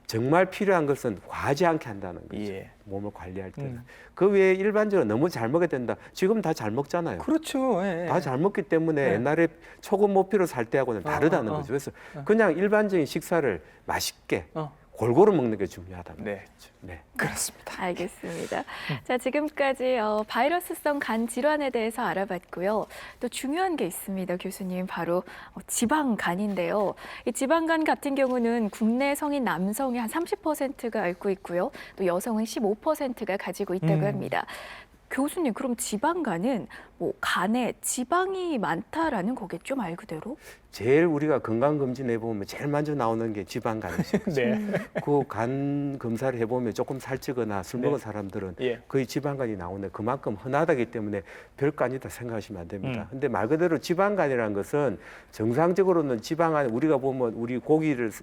정말 필요한 것은 과하지 않게 한다는 거죠. 예. 몸을 관리할 때는. 그 외에 일반적으로 너무 잘 먹어야 된다. 지금 다 잘 먹잖아요. 그렇죠. 예. 다 잘 먹기 때문에 예. 옛날에 초급 목표로 살 때하고는 다르다는 거죠. 그래서 그냥 일반적인 식사를 맛있게 골고루 먹는 게 중요하다는 네. 거죠. 네. 그렇습니다. 알겠습니다. 자, 지금까지 바이러스성 간 질환에 대해서 알아봤고요. 또 중요한 게 있습니다, 교수님. 바로 지방간인데요. 이 지방간 같은 경우는 국내 성인 남성의 한 30%가 앓고 있고요. 또 여성은 15%가 가지고 있다고 합니다. 교수님, 그럼 지방간은 뭐 간에 지방이 많다라는 거겠죠, 말 그대로? 제일 우리가 건강검진 해보면 제일 먼저 나오는 게 지방간이죠. 네. 그 간 검사를 해보면 조금 살찌거나 술 먹은 사람들은 예. 거의 지방간이 나오는데 그만큼 흔하다기 때문에 별간이다 생각하시면 안 됩니다. 근데 말 그대로 지방간이라는 것은 정상적으로는 지방간 우리가 보면 우리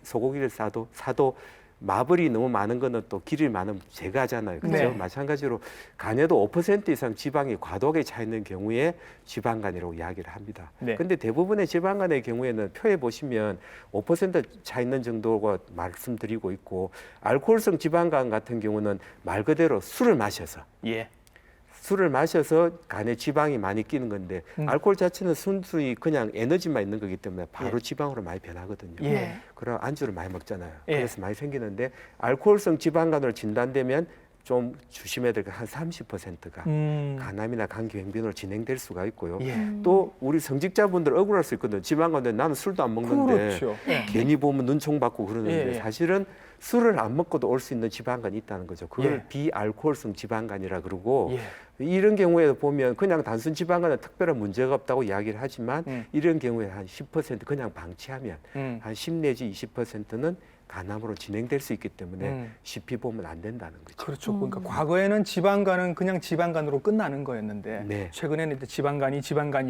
소고기를 사도 마블이 너무 많은 거는 또 기름이 많으면 제거하잖아요. 그렇죠? 네. 마찬가지로 간에도 5% 이상 지방이 과도하게 차 있는 경우에 지방간이라고 이야기를 합니다. 네. 근데 대부분의 지방간의 경우에는 표에 보시면 5%차 있는 정도가 말씀드리고 있고 알코올성 지방간 같은 경우는 말 그대로 술을 마셔서 예. 술을 마셔서 간에 지방이 많이 끼는 건데 알코올 자체는 순수히 그냥 에너지만 있는 거기 때문에 바로 지방으로 많이 변하거든요. 예. 네. 그럼 안주를 많이 먹잖아요. 예. 그래서 많이 생기는데 알코올성 지방간으로 진단되면 좀 조심해야 될 게 한 30%가 간암이나 간경변으로 진행될 수가 있고요. 예. 또 우리 성직자분들 억울할 수 있거든요. 지방간에 나는 술도 안 먹는데 그렇죠. 네. 괜히 보면 눈총 받고 그러는데 예, 예. 사실은 술을 안 먹고도 올 수 있는 지방간이 있다는 거죠. 그걸 예. 비알코올성 지방간이라 그러고 예. 이런 경우에 보면 그냥 단순 지방간은 특별한 문제가 없다고 이야기를 하지만 이런 경우에 한 10% 그냥 방치하면 한 10 내지 20%는 간암으로 진행될 수 있기 때문에 쉽게 보면 안 된다는 거죠. 그렇죠. 그러니까 과거에는 지방간은 그냥 지방간으로 끝나는 거였는데 네. 최근에는 이제 지방간이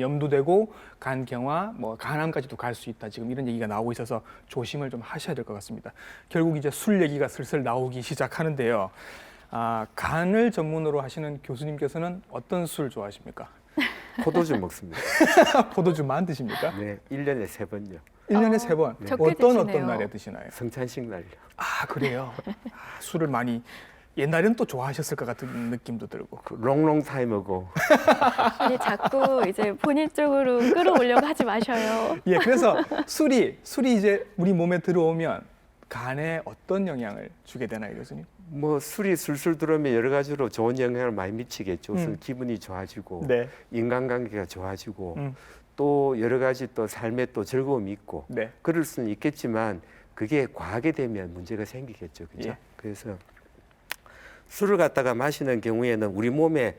염두되고 간경화, 뭐 간암까지도 갈 수 있다. 지금 이런 얘기가 나오고 있어서 조심을 좀 하셔야 될 것 같습니다. 결국 이제 술 얘기가 슬슬 나오기 시작하는데요. 간을 전문으로 하시는 교수님께서는 어떤 술 좋아하십니까? 포도주 먹습니다. 포도주만 드십니까? 네, 1년에 3번요. 1년에 3번. 적게 어떤 드시네요. 날에 드시나요? 성찬식 날요. 그래요. 술을 많이 옛날에는 또 좋아하셨을 것 같은 느낌도 들고. 그 롱롱 타임하고 아니, 자꾸 이제 본인 쪽으로 끌어오려고 하지 마셔요. 예, 그래서 술이 이제 우리 몸에 들어오면 간에 어떤 영향을 주게 되나요, 교수님? 뭐 술이 술술 들어오면 여러 가지로 좋은 영향을 많이 미치겠죠. 우선 기분이 좋아지고 네. 인간관계가 좋아지고 음. 또 여러 가지 또 삶에 또 즐거움이 있고 네. 그럴 수는 있겠지만 그게 과하게 되면 문제가 생기겠죠. 그죠? 예. 그래서 술을 갖다가 마시는 경우에는 우리 몸에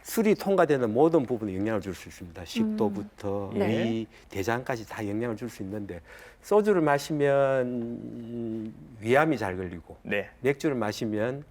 술이 통과되는 모든 부분에 영향을 줄 수 있습니다. 식도부터 네. 위, 대장까지 다 영향을 줄 수 있는데 소주를 마시면 위암이 잘 걸리고 네. 맥주를 마시면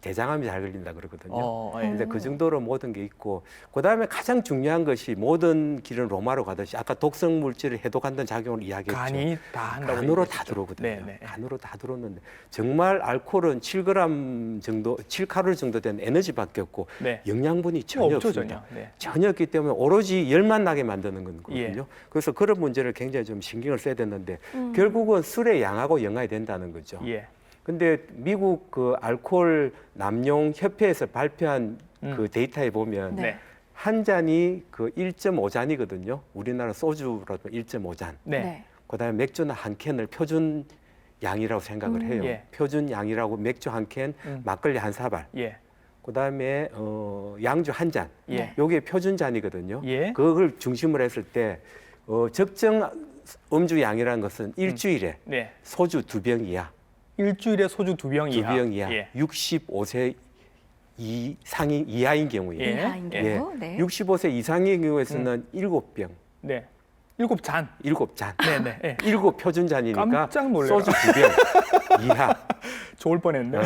대장암이 잘 걸린다 그러거든요. 예. 근데 그 정도로 모든 게 있고 그다음에 가장 중요한 것이 모든 길은 로마로 가듯이 아까 독성 물질을 해독한다는 작용을 이야기했죠. 간이 다 한다고 간으로 얘기했죠. 다 들어오거든요. 네, 네. 간으로 다 들어오는데 정말 알코올은 7g 정도, 7칼로리 정도 되는 에너지밖에 없고 네. 영양분이 전혀 없죠, 없습니다. 전혀. 네. 전혀 없기 때문에 오로지 열만 나게 만드는 거거든요. 예. 그래서 그런 문제를 굉장히 좀 신경을 써야 되는데 결국은 술의 양하고 연관이 된다는 거죠. 예. 근데 미국 그 알코올 남용 협회에서 발표한 그 데이터에 보면 네. 네. 한 잔이 그 1.5잔이거든요. 우리나라 소주라도 1.5잔. 네. 그다음에 맥주는 한 캔을 표준 양이라고 생각을 해요. 예. 표준 양이라고 맥주 한 캔, 막걸리 한 사발. 예. 그다음에 양주 한 잔. 예. 요게 표준 잔이거든요. 예. 그걸 중심으로 했을 때 적정 음주 양이라는 것은 일주일에 네. 소주 2병 이하. 일주일에 소주 2병 이하. 2병 이하, 예. 65세 이하인 경우에, 예. 이하인 예. 경우. 네. 65세 이상의 경우에서는 7병, 네. 7잔. 7잔, 네, 네. 예. 7 표준 잔이니까 깜짝 놀래라. 소주 2병 이하, 좋을 뻔했네.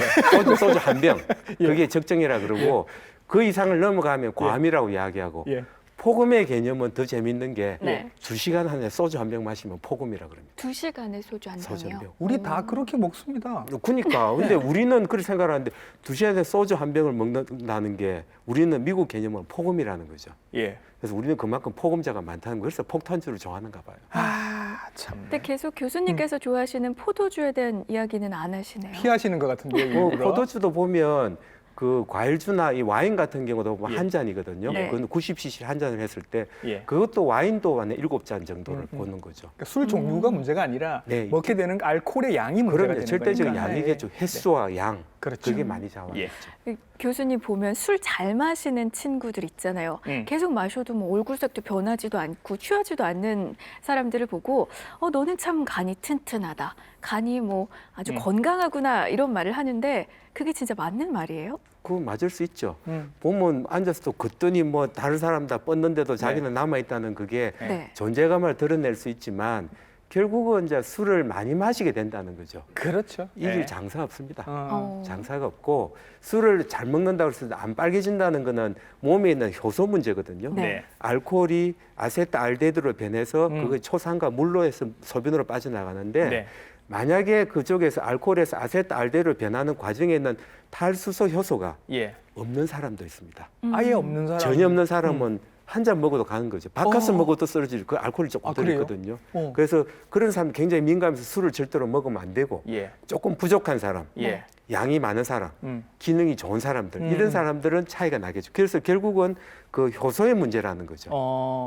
소주 한 병, 예. 그게 적정이라 그러고 그 이상을 넘어가면 과암이라고 이야기하고 예. 폭음의 개념은 더 재밌는 게 네. 2시간 안에 소주 한 병 마시면 폭음이라 그럽니다. 2시간에 소주 한 소주 한 병이요? 병. 우리 다 그렇게 먹습니다. 그러니까 근데 우리는 그렇게 생각하는데 2시간에 소주 한 병을 먹는다는 게 우리는 미국 개념은 폭음이라는 거죠. 예. 그래서 우리는 그만큼 폭음자가 많다는 거. 그래서 폭탄주를 좋아하는가 봐요. 아, 참. 근데 계속 교수님께서 좋아하시는 포도주에 대한 이야기는 안 하시네요. 피하시는 것 같은데요. 일부러. 포도주도 보면 그 과일주나 이 와인 같은 경우도 보면 예. 한 잔이거든요. 네. 그건 90cc 한 잔을 했을 때 예. 그것도 와인도 한 7잔 정도를 음. 꽂는 거죠. 그러니까 술 종류가 문제가 아니라 네. 먹게 되는 알코올의 양이 문제가 그러면 되는 절대적인 거니까. 양이겠죠. 네. 횟수와 양. 그렇죠. 그게 많이 잡아요. 예. 교수님 보면 술 잘 마시는 친구들 있잖아요. 계속 마셔도 뭐 얼굴색도 변하지도 않고 취하지도 않는 사람들을 보고 너는 참 간이 튼튼하다. 간이 뭐 아주 건강하구나 이런 말을 하는데 그게 진짜 맞는 말이에요? 그거 맞을 수 있죠. 음. 보면 앉아서 또 걷더니 뭐 다른 사람 다 뻗는데도 자기는 남아있다는 그게 네. 존재감을 드러낼 수 있지만 결국은 이제 술을 많이 마시게 된다는 거죠. 그렇죠. 이길 예. 장사 없습니다. 어. 장사가 없고 술을 잘 먹는다고 해서 안 빨개진다는 거는 몸에 있는 효소 문제거든요. 네. 네. 알코올이 아세트알데히드로 변해서 음. 그게 초산과 물로 해서 소변으로 빠져나가는데 네. 만약에 그쪽에서 알코올에서 아세트알데히드로 변하는 과정에 있는 탈수소 효소가 예. 없는 사람도 있습니다. 아예 없는 사람. 전혀 없는 사람은 한 잔 먹어도 가는 거죠. 바카스 어. 먹어도 쓰러질 그 알코올이 조금 아, 그래요? 들어있거든요. 어. 그래서 그런 사람 굉장히 민감해서 술을 절대로 먹으면 안 되고 예. 조금 부족한 사람, 예. 양이 많은 사람, 음. 기능이 좋은 사람들 음. 이런 사람들은 차이가 나겠죠. 그래서 결국은 그 효소의 문제라는 거죠.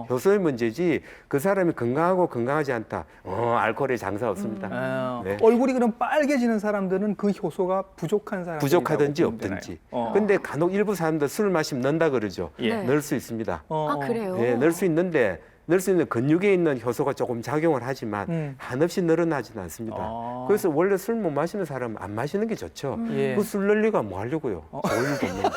효소의 문제지 그 사람이 건강하고 건강하지 않다. 알코올에 장사 없습니다. 네. 얼굴이 그럼 빨개지는 사람들은 그 효소가 부족한 사람. 부족하든지 없든지. 근데 간혹 일부 사람들 술 마시면 넣는다 그러죠. 예. 네. 넣을 수 있습니다. 아 그래요? 네, 넣을 수 있는데 넣을 수 있는 근육에 있는 효소가 조금 작용을 하지만 한없이 늘어나지는 않습니다. 그래서 원래 술 못 마시는 사람은 안 마시는 게 좋죠. 예. 그 술 넣을 리가 뭐 하려고요. 좋을 일도 없는데.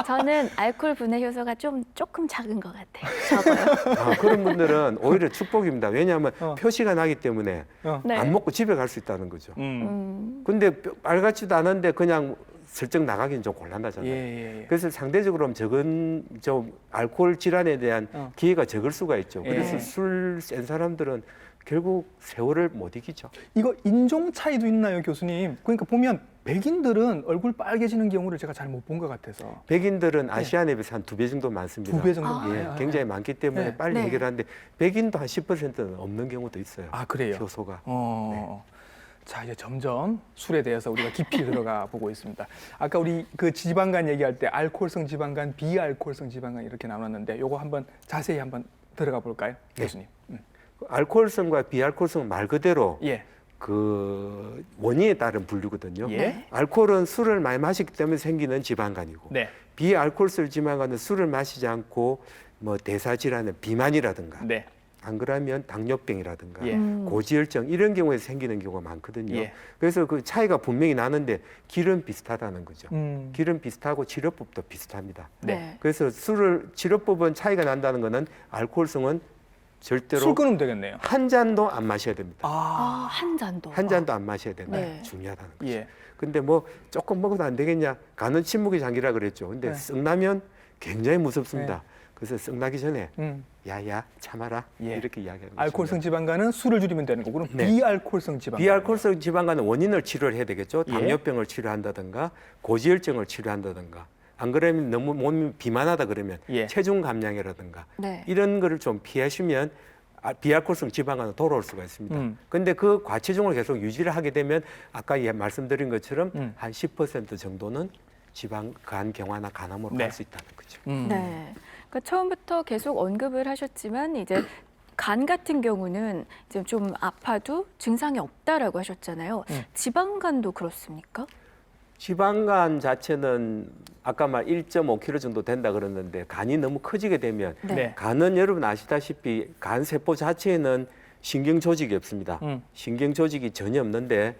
저는 알코올 분해 효소가 조금 작은 것 같아요. 적어요. 그런 분들은 오히려 축복입니다. 왜냐하면 표시가 나기 때문에 네. 안 먹고 집에 갈 수 있다는 거죠. 음. 근데 빨갛지도 않은데 그냥 슬쩍 나가기는 좀 곤란하잖아요. 예. 그래서 상대적으로 적은 알코올 질환에 대한 기회가 적을 수가 있죠. 그래서 예. 술 센 사람들은 결국 세월을 못 이기죠. 이거 인종 차이도 있나요, 교수님? 그러니까 보면 백인들은 얼굴 빨개지는 경우를 제가 잘 못 본 것 같아서. 백인들은 아시안에 비해서 한 2배 정도 많습니다. 2배 정도. 예, 굉장히 많기 때문에 네. 빨리 네. 해결하는데 백인도 한 10%는 없는 경우도 있어요. 아, 그래요? 효소가. 자, 이제 점점 술에 대해서 우리가 깊이 들어가 보고 있습니다. 아까 우리 그 지방간 얘기할 때 알코올성 지방간, 비알코올성 지방간 이렇게 나눴는데 요거 한번 자세히 한번 들어가 볼까요, 네. 교수님? 알코올성과 비알코올성은 말 그대로 예. 그 원인에 따른 분류거든요. 예. 알코올은 술을 많이 마시기 때문에 생기는 지방간이고 네. 비알코올성 지방간은 술을 마시지 않고 뭐 대사질환의 비만이라든가 네. 안 그러면 당뇨병이라든가 예. 고지혈증 이런 경우에 생기는 경우가 많거든요. 예. 그래서 그 차이가 분명히 나는데 길은 비슷하다는 거죠. 음. 길은 비슷하고 치료법도 비슷합니다. 네. 그래서 술을 치료법은 차이가 난다는 거는 알코올성은 절대로 술 끊으면 되겠네요. 한 잔도 안 마셔야 됩니다. 아, 한 잔도. 한 잔도 안 마셔야 된다. 네. 중요하다는 거죠. 예. 근데 뭐 조금 먹어도 안 되겠냐? 간은 침묵의 장기라 그랬죠. 근데 네. 썩나면 굉장히 무섭습니다. 그래서 썩나기 전에 음. 야야 참아라 예. 이렇게 이야기하는 거죠. 알코올성 지방간은 술을 줄이면 되는 거고, 그럼 네. 비알코올성 지방간. 비알코올성 지방간은 원인을 치료를 해야 되겠죠. 예. 당뇨병을 치료한다든가 고지혈증을 치료한다든가 안 그러면 너무 몸이 비만하다 그러면 예. 체중 감량이라든가 네. 이런 거를 좀 피하시면 비알코올성 지방간은 돌아올 수가 있습니다. 근데 그 과체중을 계속 유지를 하게 되면 아까 말씀드린 것처럼 한 10% 정도는 지방 간 경화나 간암으로 네. 갈 수 있다는 거죠. 네. 그러니까 처음부터 계속 언급을 하셨지만 이제 간 같은 경우는 이제 좀 아파도 증상이 없다라고 하셨잖아요. 지방간도 그렇습니까? 지방간 자체는 아까 말 1.5kg 정도 된다 그랬는데 간이 너무 커지게 되면 네. 네. 간은 여러분 아시다시피 간 세포 자체에는 신경 조직이 없습니다. 신경 조직이 전혀 없는데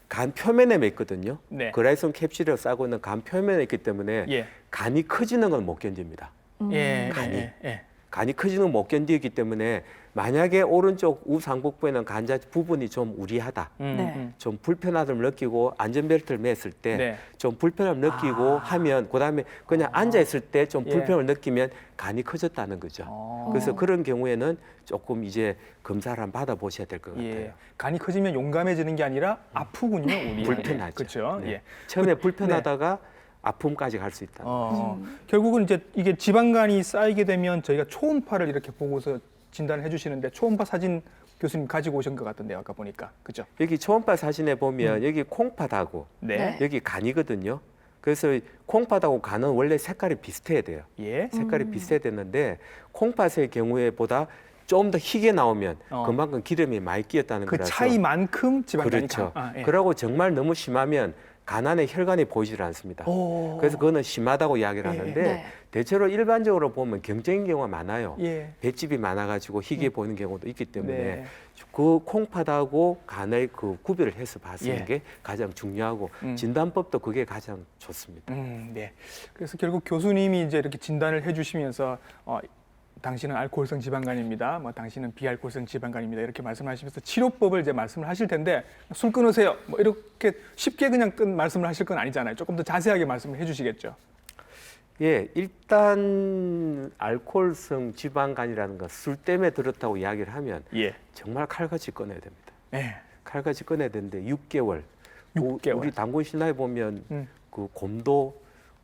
간 표면에 맺거든요. 네. 그라이손 캡슐을 싸고 있는 간 표면에 있기 때문에 예. 간이 커지는 건 못 견딥니다. 예. 간이. 예. 간이 커지는 걸 못 견디기 때문에 만약에 오른쪽 우상복부에는 간자 부분이 좀 우리하다. 네. 좀 불편함을 느끼고 안전벨트를 맸을 때 좀 네. 불편함을 느끼고 하면 그다음에 그냥 앉아 있을 때 좀 예. 불편함을 느끼면 간이 커졌다는 거죠. 그래서 그런 경우에는 조금 이제 검사를 한번 받아보셔야 될 것 같아요. 예. 간이 커지면 용감해지는 게 아니라 아프군요. 우리 불편하죠. 그렇죠. 네. 예. 처음에 불편하다가 아픔까지 갈 수 있다. 결국은 이제 이게 지방간이 쌓이게 되면 저희가 초음파를 이렇게 보고서 진단을 해주시는데 초음파 사진 교수님 가지고 오신 것 같던데요. 아까 보니까 그죠? 여기 초음파 사진에 보면 여기 콩팥하고 네. 여기 간이거든요. 그래서 콩팥하고 간은 원래 색깔이 비슷해야 돼요. 예. 색깔이 비슷해야 되는데 콩팥의 경우에 보다 좀 더 희게 나오면 그만큼 기름이 많이 끼었다는 그 거라서 차이만큼 지방간이 그렇죠. 예. 그러고 정말 너무 심하면 간 안에 혈관이 보이질 않습니다. 오. 그래서 그거는 심하다고 이야기를 예. 하는데 네. 대체로 일반적으로 보면 경쟁인 경우가 많아요. 예. 볏집이 많아가지고 희게 보이는 경우도 있기 때문에 네. 그 콩팥하고 간의 그 구별을 해서 봤는 예. 게 가장 중요하고 진단법도 그게 가장 좋습니다. 네. 그래서 결국 교수님이 이제 이렇게 진단을 해주시면서 당신은 알코올성 지방간입니다. 뭐 당신은 비알코올성 지방간입니다. 이렇게 말씀하시면서 치료법을 이제 말씀을 하실 텐데 술 끊으세요. 뭐 이렇게 쉽게 그냥 말씀을 하실 건 아니잖아요. 조금 더 자세하게 말씀을 해주시겠죠. 예, 일단 알코올성 지방간이라는 건 술 때문에 들었다고 이야기를 하면 예. 정말 칼같이 꺼내야 됩니다. 네. 칼같이 꺼내야 되는데 6개월. 6개월. 우리 단군 신라에 보면 그 곰도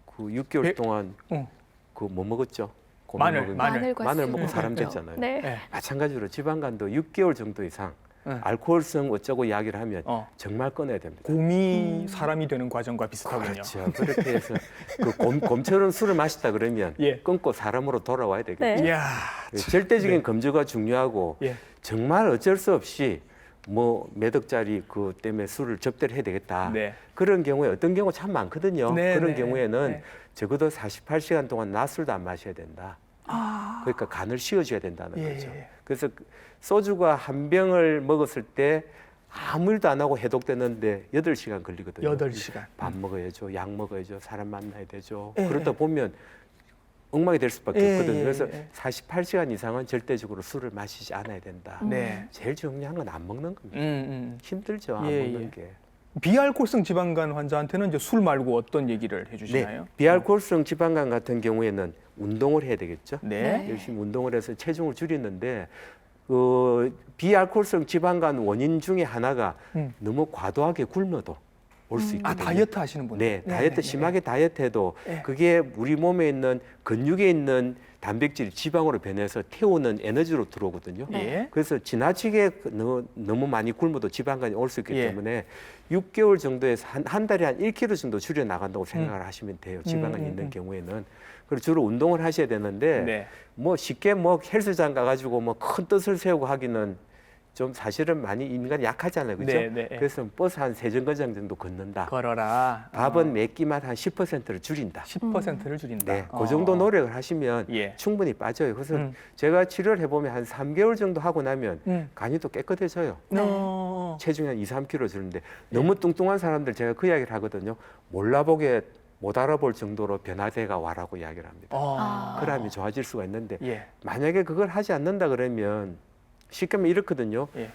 그 6개월 예. 동안 어. 그 뭐 먹었죠? 곰을 마늘, 먹으면 마늘과 마늘 술. 먹고 사람 네. 됐잖아요. 네. 네. 마찬가지로 지방간도 6개월 정도 이상 네. 알코올성 어쩌고 이야기를 하면 정말 꺼내야 됩니다. 곰이 사람이 되는 과정과 비슷하군요. 그렇죠. 그렇게 해서 그 곰처럼 술을 마시다 그러면 예. 끊고 사람으로 돌아와야 되겠죠. 네. 이야. 절대적인 네. 검조가 중요하고 예. 정말 어쩔 수 없이 뭐 몇 억짜리 그 때문에 술을 접대를 해야 되겠다. 네. 그런 경우에 어떤 경우 참 많거든요. 네, 그런 네, 경우에는 네. 적어도 48시간 동안 낮술도 안 마셔야 된다. 그러니까 간을 씌워줘야 된다는 예, 거죠. 예. 그래서 소주가 한 병을 먹었을 때 아무 일도 안 하고 해독되는데 8시간 걸리거든요. 8시간. 밥 먹어야죠, 약 먹어야죠, 사람 만나야 되죠. 예. 그러다 보면 엉망이 될 수밖에 예, 없거든요. 예, 그래서 예. 48시간 이상은 절대적으로 술을 마시지 않아야 된다. 네. 제일 중요한 건 안 먹는 겁니다. 힘들죠, 안 예, 먹는 예. 게. 비알코올성 지방간 환자한테는 이제 술 말고 어떤 얘기를 해주시나요? 네, 비알코올성 지방간 같은 경우에는 운동을 해야 되겠죠. 네. 열심히 운동을 해서 체중을 줄이는데 비알코올성 지방간 원인 중에 하나가 너무 과도하게 굶어도 올 수 있거든요. 아, 다이어트 하시는 분들. 네, 다이어트 심하게 다이어트해도 네. 그게 우리 몸에 있는 근육에 있는 단백질이 지방으로 변해서 태우는 에너지로 들어오거든요. 예. 그래서 지나치게 너무 많이 굶어도 지방간이 올 수 있기 예. 때문에 6개월 정도에서 한 달에 한 1kg 정도 줄여 나간다고 생각을 하시면 돼요. 지방간이 있는 경우에는. 그리고 주로 운동을 하셔야 되는데 네. 뭐 쉽게 뭐 헬스장 가가지고 뭐 큰 뜻을 세우고 하기는 좀 사실은 많이 인간이 약하잖아요, 그죠? 네, 네. 그래서 버스 한 3정거장 정도 걷는다. 걸어라. 밥은 매 끼마다 한 10%를 줄인다. 10%를 줄인다. 네, 그 정도 노력을 하시면 예. 충분히 빠져요. 그래서 제가 치료를 해보면 한 3개월 정도 하고 나면 간이 또 깨끗해져요. 체중이 한 2, 3kg 주는데 너무 뚱뚱한 사람들 제가 그 이야기를 하거든요. 몰라보게 못 알아볼 정도로 변화돼가 와라고 이야기를 합니다. 그러면 좋아질 수가 있는데 예. 만약에 그걸 하지 않는다 그러면 쉽게 하면 이렇거든요. 예.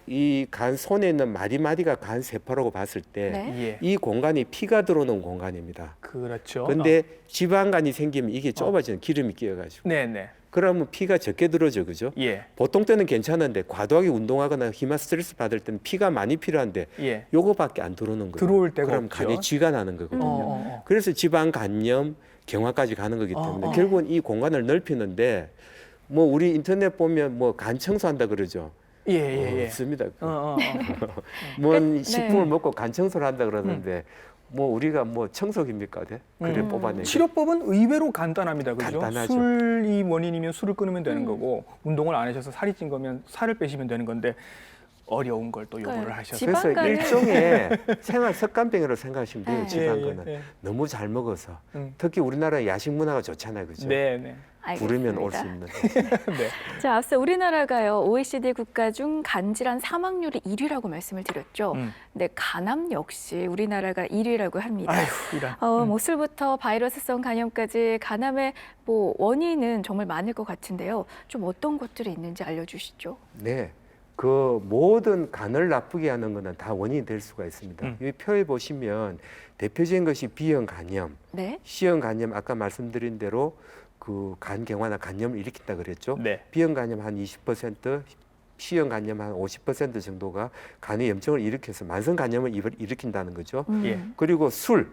이 간 손에 있는 마디마디가 간 세포라고 봤을 때 네. 이 예. 공간이 피가 들어오는 공간입니다. 그렇죠. 근데 지방간이 생기면 이게 좁아지는 기름이 끼어가지고 네네. 그러면 피가 적게 들어오죠, 그죠? 예. 보통 때는 괜찮은데 과도하게 운동하거나 힘한 스트레스 받을 때는 피가 많이 필요한데 예. 요거밖에 안 들어오는 거예요. 들어올 데가 그럼 없죠. 간이 쥐가 나는 거거든요. 그래서 지방 간염, 경화까지 가는 거기 때문에 결국은 이 공간을 넓히는데 뭐 우리 인터넷 보면 뭐 간 청소한다 그러죠. 예. 없습니다. 어. 뭐 네. 식품을 먹고 간 청소를 한다 그러는데 뭐 우리가 뭐 청소기입니까? 네? 그래 뽑아내기. 치료법은 의외로 간단합니다. 그죠? 간단하죠. 술이 원인이면 술을 끊으면 되는 거고 운동을 안 하셔서 살이 찐 거면 살을 빼시면 되는 건데 어려운 걸 또 요구를 그러니까요. 하셔서. 지방- 그래서 지방간을- 일종의 생활 습관병으로 생각하시면 돼요. 네. 지방간은 예, 예. 너무 잘 먹어서 음. 특히 우리나라 야식 문화가 좋잖아요, 그죠? 네, 네. 부르면 올 수 알겠습니다. 있는. 네. 자, 앞서 우리나라가요, OECD 국가 중 간질환 사망률이 1위라고 말씀을 드렸죠. 근데 간암 역시 우리나라가 1위라고 합니다. 아휴, 이런. 뭐 술부터 바이러스성 간염까지 간암의 뭐 원인은 정말 많을 것 같은데요. 좀 어떤 것들이 있는지 알려주시죠. 네. 그 모든 간을 나쁘게 하는 것은 다 원인이 될 수가 있습니다. 이 표에 보시면 대표적인 것이 B형 간염, 네. C형 간염 아까 말씀드린 대로 그 간경화나 간염을 일으킨다 그랬죠. 네. B형 간염 한 20%, C형 간염 한 50% 정도가 간의 염증을 일으켜서 만성 간염을 일으킨다는 거죠. 예. 그리고 술,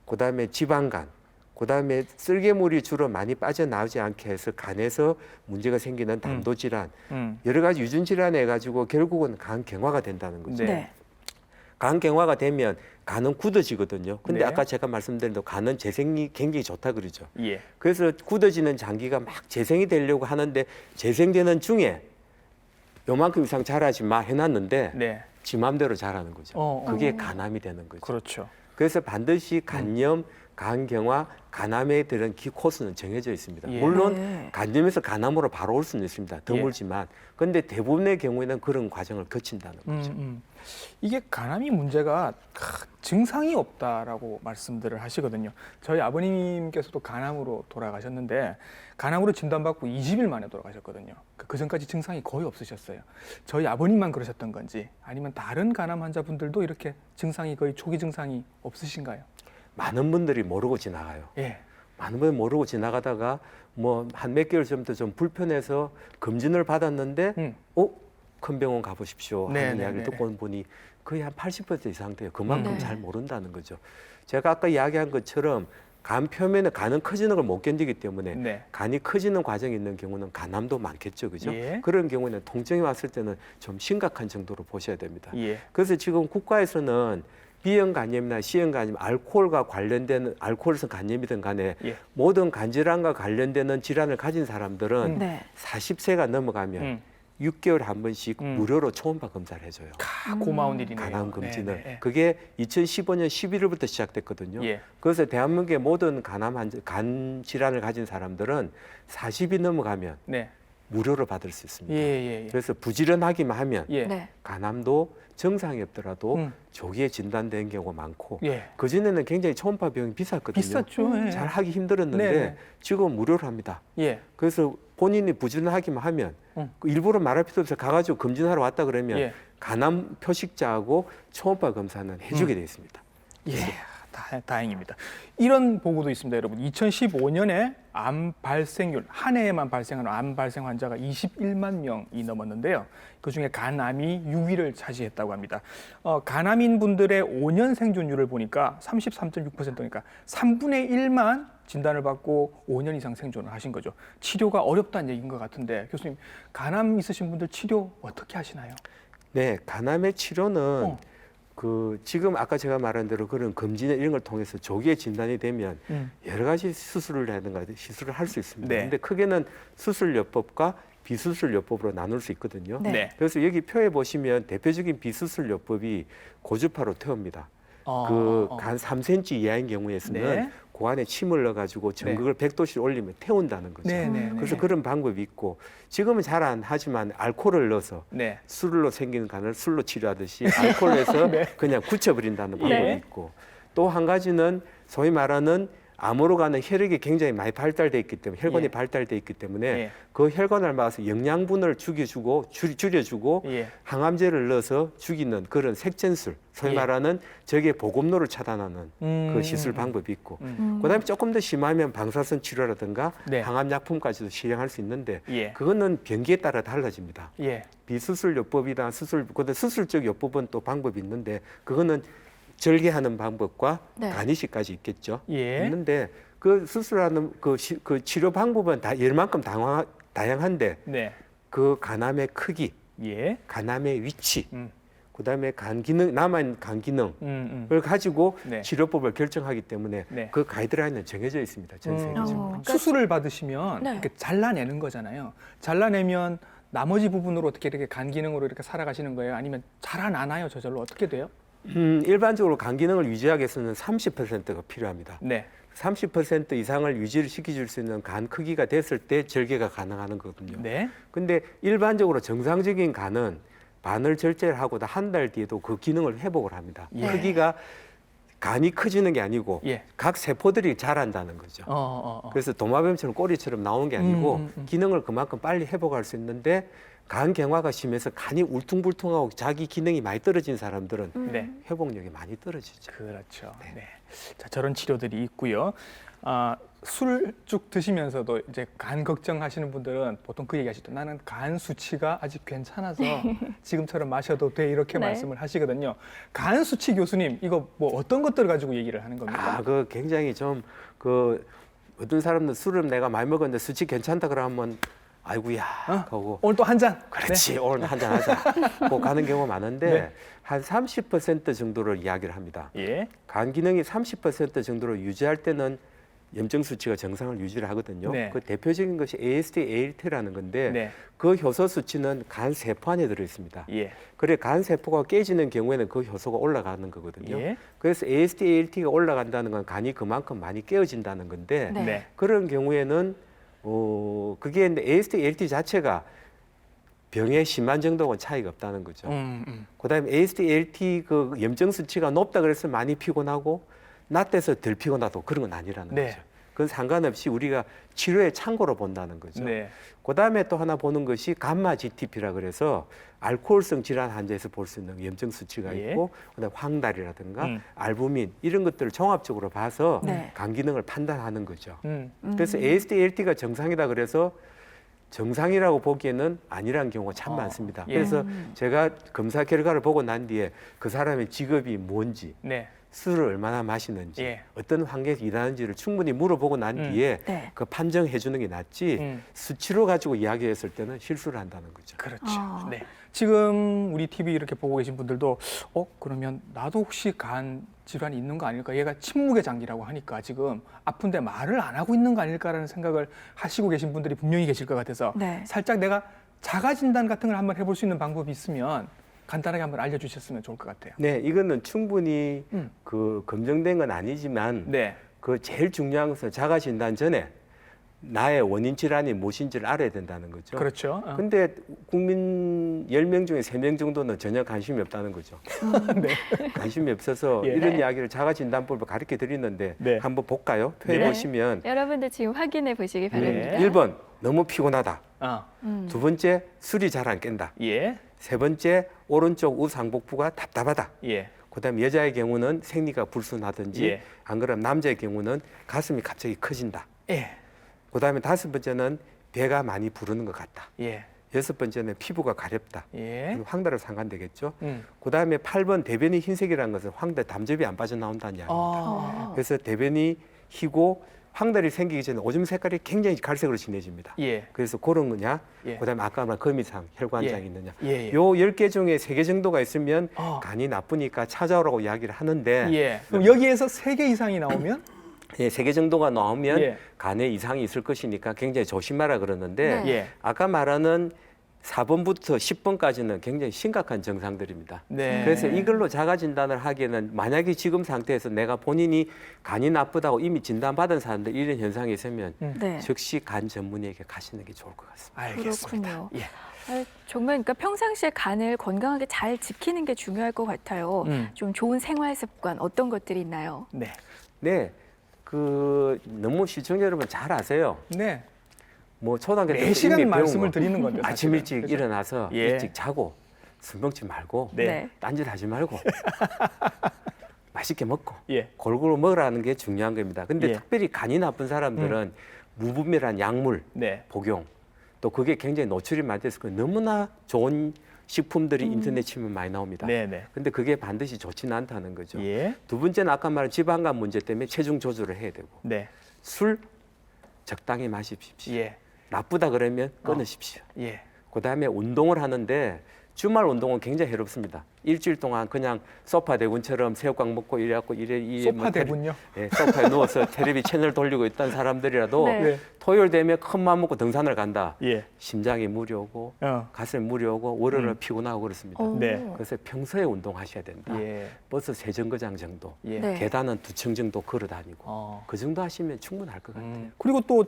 그다음에 지방간, 그다음에 쓸개물이 주로 많이 빠져나오지 않게 해서 간에서 문제가 생기는 담도 질환, 여러 가지 유전 질환해 가지고 결국은 간 경화가 된다는 거죠. 네. 간 경화가 되면 간은 굳어지거든요. 근데 네. 아까 제가 말씀드린 대로 간은 재생이 굉장히 좋다 그러죠. 예. 그래서 굳어지는 장기가 막 재생이 되려고 하는데 재생되는 중에 요만큼 이상 자라지 마 해놨는데 네. 지 맘대로 자라는 거죠. 어, 어. 그게 간암이 되는 거죠. 그렇죠. 그래서 반드시 간염, 간경화, 간암에 들은 코스는 정해져 있습니다. 예. 물론 네. 간염에서 간암으로 바로 올 수는 있습니다. 드물지만. 그런데 대부분의 경우에는 그런 과정을 거친다는 거죠. 이게 간암이 문제가 증상이 없다라고 말씀들을 하시거든요. 저희 아버님께서도 간암으로 돌아가셨는데 간암으로 진단받고 20일 만에 돌아가셨거든요. 그 전까지 증상이 거의 없으셨어요. 저희 아버님만 그러셨던 건지 아니면 다른 간암 환자분들도 이렇게 증상이 거의 초기 증상이 없으신가요? 많은 분들이 모르고 지나가요. 예. 많은 분이 모르고 지나가다가 뭐 한 몇 개월 전부터 좀 불편해서 검진을 받았는데 큰 병원 가보십시오 하는 네, 네, 이야기를 네. 듣고 보니 거의 한 80% 이상 돼요. 그만큼 네. 잘 모른다는 거죠. 제가 아까 이야기한 것처럼 간 표면에 간은 커지는 걸 못 견디기 때문에 네. 간이 커지는 과정이 있는 경우는 간암도 많겠죠. 그죠? 예. 그런 경우에는 통증이 왔을 때는 좀 심각한 정도로 보셔야 됩니다. 예. 그래서 지금 국가에서는 B형 간염이나 C형 간염, 알코올과 관련된 알코올성 간염이든 간에 예. 모든 간질환과 관련되는 질환을 가진 사람들은 네. 40세가 넘어가면 6개월 한 번씩 무료로 초음파 검사를 해줘요. 고마운 일이네요. 간암 검진을. 네, 네. 그게 2015년 11월부터 시작됐거든요. 예. 그래서 대한민국의 모든 간 질환을 가진 사람들은 40이 넘어가면 네. 무료로 받을 수 예, 있습니다. 예, 예. 그래서 부지런하기만 하면 예. 네. 간암도 정상이 없더라도 음. 조기에 진단되는 경우가 많고 예. 그전에는 굉장히 초음파 비용이 비쌌거든요. 비쌌죠. 예. 잘 하기 힘들었는데 네네. 지금 무료로 합니다. 예. 그래서 본인이 부지런하기만 하면 음. 그 일부러 말할 필요 없어요. 가가지고 검진하러 왔다 그러면 예. 간암 표식자하고 초음파 검사는 해주게 돼 있습니다. 예, 다행입니다. 이런 보고도 있습니다, 여러분. 2015년에 암 발생률, 한 해에만 발생하는 암 발생 환자가 21만 명이 넘었는데요. 그중에 간암이 6위를 차지했다고 합니다. 간암인 분들의 5년 생존율을 보니까 33.6%니까 3분의 1만 진단을 받고 5년 이상 생존을 하신 거죠. 치료가 어렵다는 얘기인 것 같은데 교수님, 간암 있으신 분들 치료 어떻게 하시나요? 네, 간암의 치료는 어. 그 지금 아까 제가 말한 대로 그런 검진 이런 걸 통해서 조기에 진단이 되면 여러 가지 수술을 하든가 시술을 할 수 있습니다. 네. 근데 크게는 수술요법과 비수술요법으로 나눌 수 있거든요. 네. 네. 그래서 여기 표에 보시면 대표적인 비수술요법이 고주파로 태웁니다. 그 간 3cm 이하인 경우에서는 네. 그 안에 침을 넣어가지고 전극을 100도씩 올리면 태운다는 거죠. 네, 네, 네. 그래서 그런 방법이 있고 지금은 잘 안 하지만 알코올을 넣어서 네. 술로 생기는 간을 술로 치료하듯이 알코올에서 그냥 굳혀버린다는 방법이 네. 있고 또 한 가지는 소위 말하는 암으로 가는 혈액이 굉장히 많이 발달돼 있기 때문에 혈관이 예. 발달돼 있기 때문에 예. 그 혈관을 막아서 영양분을 줄여주고 예. 항암제를 넣어서 죽이는 그런 색전술 소위 예. 말하는 적의 보급로를 차단하는 그 시술 방법이 있고 그다음에 조금 더 심하면 방사선 치료라든가 네. 항암약품까지도 시행할 수 있는데 예. 그거는 병기에 따라 달라집니다. 예. 비수술요법이나 수술적 요법은 또 방법이 있는데 그거는 절개하는 방법과 네. 간이식까지 있겠죠. 예. 있는데 그 수술하는 그 치료 방법은 다 열만큼 다양한데 네. 그 간암의 크기, 예. 간암의 위치, 음. 그다음에 간 기능 남은 간 기능을 가지고 네. 치료법을 결정하기 때문에 네. 그 가이드라인은 정해져 있습니다. 전 세계적으로. 그러니까 수술을 받으시면 네. 이렇게 잘라내는 거잖아요. 잘라내면 나머지 부분으로 어떻게 이렇게 간 기능으로 이렇게 살아가시는 거예요? 아니면 자라나나요? 저절로 어떻게 돼요? 일반적으로 간 기능을 유지하기 위해서는 30%가 필요합니다. 네. 30% 이상을 유지를 시켜줄 수 있는 간 크기가 됐을 때 절개가 가능한 거거든요. 네. 근데 일반적으로 정상적인 간은 바늘 절제를 하고도 한 달 뒤에도 그 기능을 회복을 합니다. 예. 크기가 간이 커지는 게 아니고 예. 각 세포들이 자란다는 거죠. 그래서 도마뱀처럼 꼬리처럼 나오는 게 아니고 기능을 그만큼 빨리 회복할 수 있는데 간 경화가 심해서 간이 울퉁불퉁하고 자기 기능이 많이 떨어진 사람들은 네. 회복력이 많이 떨어지죠. 그렇죠. 네. 자, 저런 치료들이 있고요. 술 쭉 드시면서도 이제 간 걱정하시는 분들은 보통 그 얘기하시죠. 나는 간 수치가 아직 괜찮아서 지금처럼 마셔도 돼 이렇게 네. 말씀을 하시거든요. 간 수치 교수님 이거 뭐 어떤 것들을 가지고 얘기를 하는 겁니까? 그 굉장히 좀 어떤 사람들 술을 내가 많이 먹었는데 수치 괜찮다 그러면 아이고야 하고 오늘 또 한 잔. 그렇지 오늘 한잔 하자 뭐 가는 경우가 많은데 네. 한 30% 정도를 이야기를 합니다. 네. 예. 간 기능이 30% 정도로 유지할 때는 염증 수치가 정상을 유지를 하거든요. 네. 그 대표적인 것이 AST, ALT라는 건데 네. 그 효소 수치는 간 세포 안에 들어 있습니다. 예. 그래 간 세포가 깨지는 경우에는 그 효소가 올라가는 거거든요. 예. 그래서 AST, ALT가 올라간다는 건 간이 그만큼 많이 깨어진다는 건데 네. 네. 그런 경우에는 그게 근데 AST, ALT 자체가 병의 심한 정도하고는 차이가 없다는 거죠. 그다음에 AST, ALT 그 염증 수치가 높다 그래서 많이 피곤하고 낮대서 덜 피곤하고 그런 건 아니라는 네. 거죠. 그건 상관없이 우리가 치료의 참고로 본다는 거죠. 네. 그다음에 또 하나 보는 것이 감마 GTP라 그래서 알코올성 질환 환자에서 볼 수 있는 염증 수치가 예. 있고 그다음에 황달이라든가 알부민 이런 것들을 종합적으로 봐서 네. 간 기능을 판단하는 거죠. 음. 그래서 AST, ALT가 정상이다 그래서 정상이라고 보기에는 아니라는 경우가 참 많습니다. 예. 그래서 제가 검사 결과를 보고 난 뒤에 그 사람의 직업이 뭔지 네. 술을 얼마나 마시는지 예. 어떤 환경에서 일하는지를 충분히 물어보고 난 뒤에 네. 그 판정해 주는 게 낫지 수치로 가지고 이야기했을 때는 실수를 한다는 거죠. 그렇죠. 아. 네. 지금 우리 TV 이렇게 보고 계신 분들도 그러면 나도 혹시 간 질환이 있는 거 아닐까? 얘가 침묵의 장기라고 하니까 지금 아픈데 말을 안 하고 있는 거 아닐까라는 생각을 하시고 계신 분들이 분명히 계실 것 같아서 네. 살짝 내가 자가 진단 같은 걸 한번 해볼 수 있는 방법이 있으면 간단하게 한번 알려주셨으면 좋을 것 같아요. 네, 이거는 충분히 음. 그 검증된 건 아니지만 네. 그 제일 중요한 것은 자가 진단 전에 나의 원인 질환이 무엇인지를 알아야 된다는 거죠. 그렇죠. 근데 국민 10명 중에 3명 정도는 전혀 관심이 없다는 거죠. 네. 관심이 없어서 예. 이런 이야기를 자가진단법을 가르쳐 드리는데 네. 한번 볼까요? 표에 네. 보시면 여러분들 지금 확인해 보시기 바랍니다. 1번 너무 피곤하다. 음. 두 번째 술이 잘 안 깬다. 예. 세 번째 오른쪽 우상복부가 답답하다. 예. 그다음에 여자의 경우는 생리가 불순하든지 예. 안 그러면 남자의 경우는 가슴이 갑자기 커진다. 예. 그다음에 다섯 번째는 배가 많이 부르는 것 같다. 예. 여섯 번째는 피부가 가렵다. 예. 그리고 황달을 상관되겠죠. 음. 그다음에 8번 대변이 흰색이라는 것은 황달 담즙이 안 빠져나온다는 이야기입니다. 아. 그래서 대변이 희고 황달이 생기기 전에 오줌 색깔이 굉장히 갈색으로 진해집니다. 예. 그래서 그런 거냐, 예. 그다음에 아까 말한 거미상, 혈관장이 예. 있느냐. 예. 예. 요 10개 중에 3개 정도가 있으면 간이 나쁘니까 찾아오라고 이야기를 하는데 예. 그럼 여기에서 3개 이상이 나오면 3개 정도가 나오면 예. 간에 이상이 있을 것이니까 굉장히 조심하라 그러는데 네. 예. 아까 말하는 4번부터 10번까지는 굉장히 심각한 증상들입니다. 네. 그래서 이걸로 자가 진단을 하기에는 만약에 지금 상태에서 내가 본인이 간이 나쁘다고 이미 진단받은 사람들 이런 현상이 있으면 네. 즉시 간 전문의에게 가시는 게 좋을 것 같습니다. 알겠습니다. 그렇군요. 예. 정말 그러니까 평상시에 간을 건강하게 잘 지키는 게 중요할 것 같아요. 좀 좋은 생활 습관 어떤 것들이 있나요? 네. 네, 너무 시청자 여러분 잘 아세요. 네. 뭐 초등학교 때 매 시간 이미 배운 말씀을 거. 드리는 건데 아침 사실은. 일찍 그죠? 일어나서 예. 일찍 자고 술 먹지 말고 네. 딴짓 하지 말고 맛있게 먹고 예. 골고루 먹으라는 게 중요한 겁니다. 근데 예. 특별히 간이 나쁜 사람들은 무분별한 약물 네. 복용 또 그게 굉장히 노출이 많이 돼서 너무나 좋은 식품들이 인터넷 치면 많이 나옵니다. 네, 네. 근데 그게 반드시 좋지는 않다는 거죠. 예. 두 번째는 아까 말한 지방간 문제 때문에 체중 조절을 해야 되고 네. 술 적당히 마십시오. 예. 나쁘다 그러면 끊으십시오. 예. 그다음에 운동을 하는데 주말 운동은 굉장히 해롭습니다. 일주일 동안 그냥 소파 대군처럼 새우깡 먹고 이래갖고 소파 대군요? 예, 소파에 누워서 텔레비 채널 돌리고 있던 사람들이라도 네. 네. 토요일 되면 큰 마음 먹고 등산을 간다. 예. 심장이 무리 오고 가슴에 무리 오고 월요일은 피곤하고 그렇습니다. 오. 네. 그래서 평소에 운동하셔야 된다. 예. 버스 3정거장 정도, 예. 네. 계단은 2층 정도 걸어 다니고 어. 그 정도 하시면 충분할 것 같아요. 그리고 또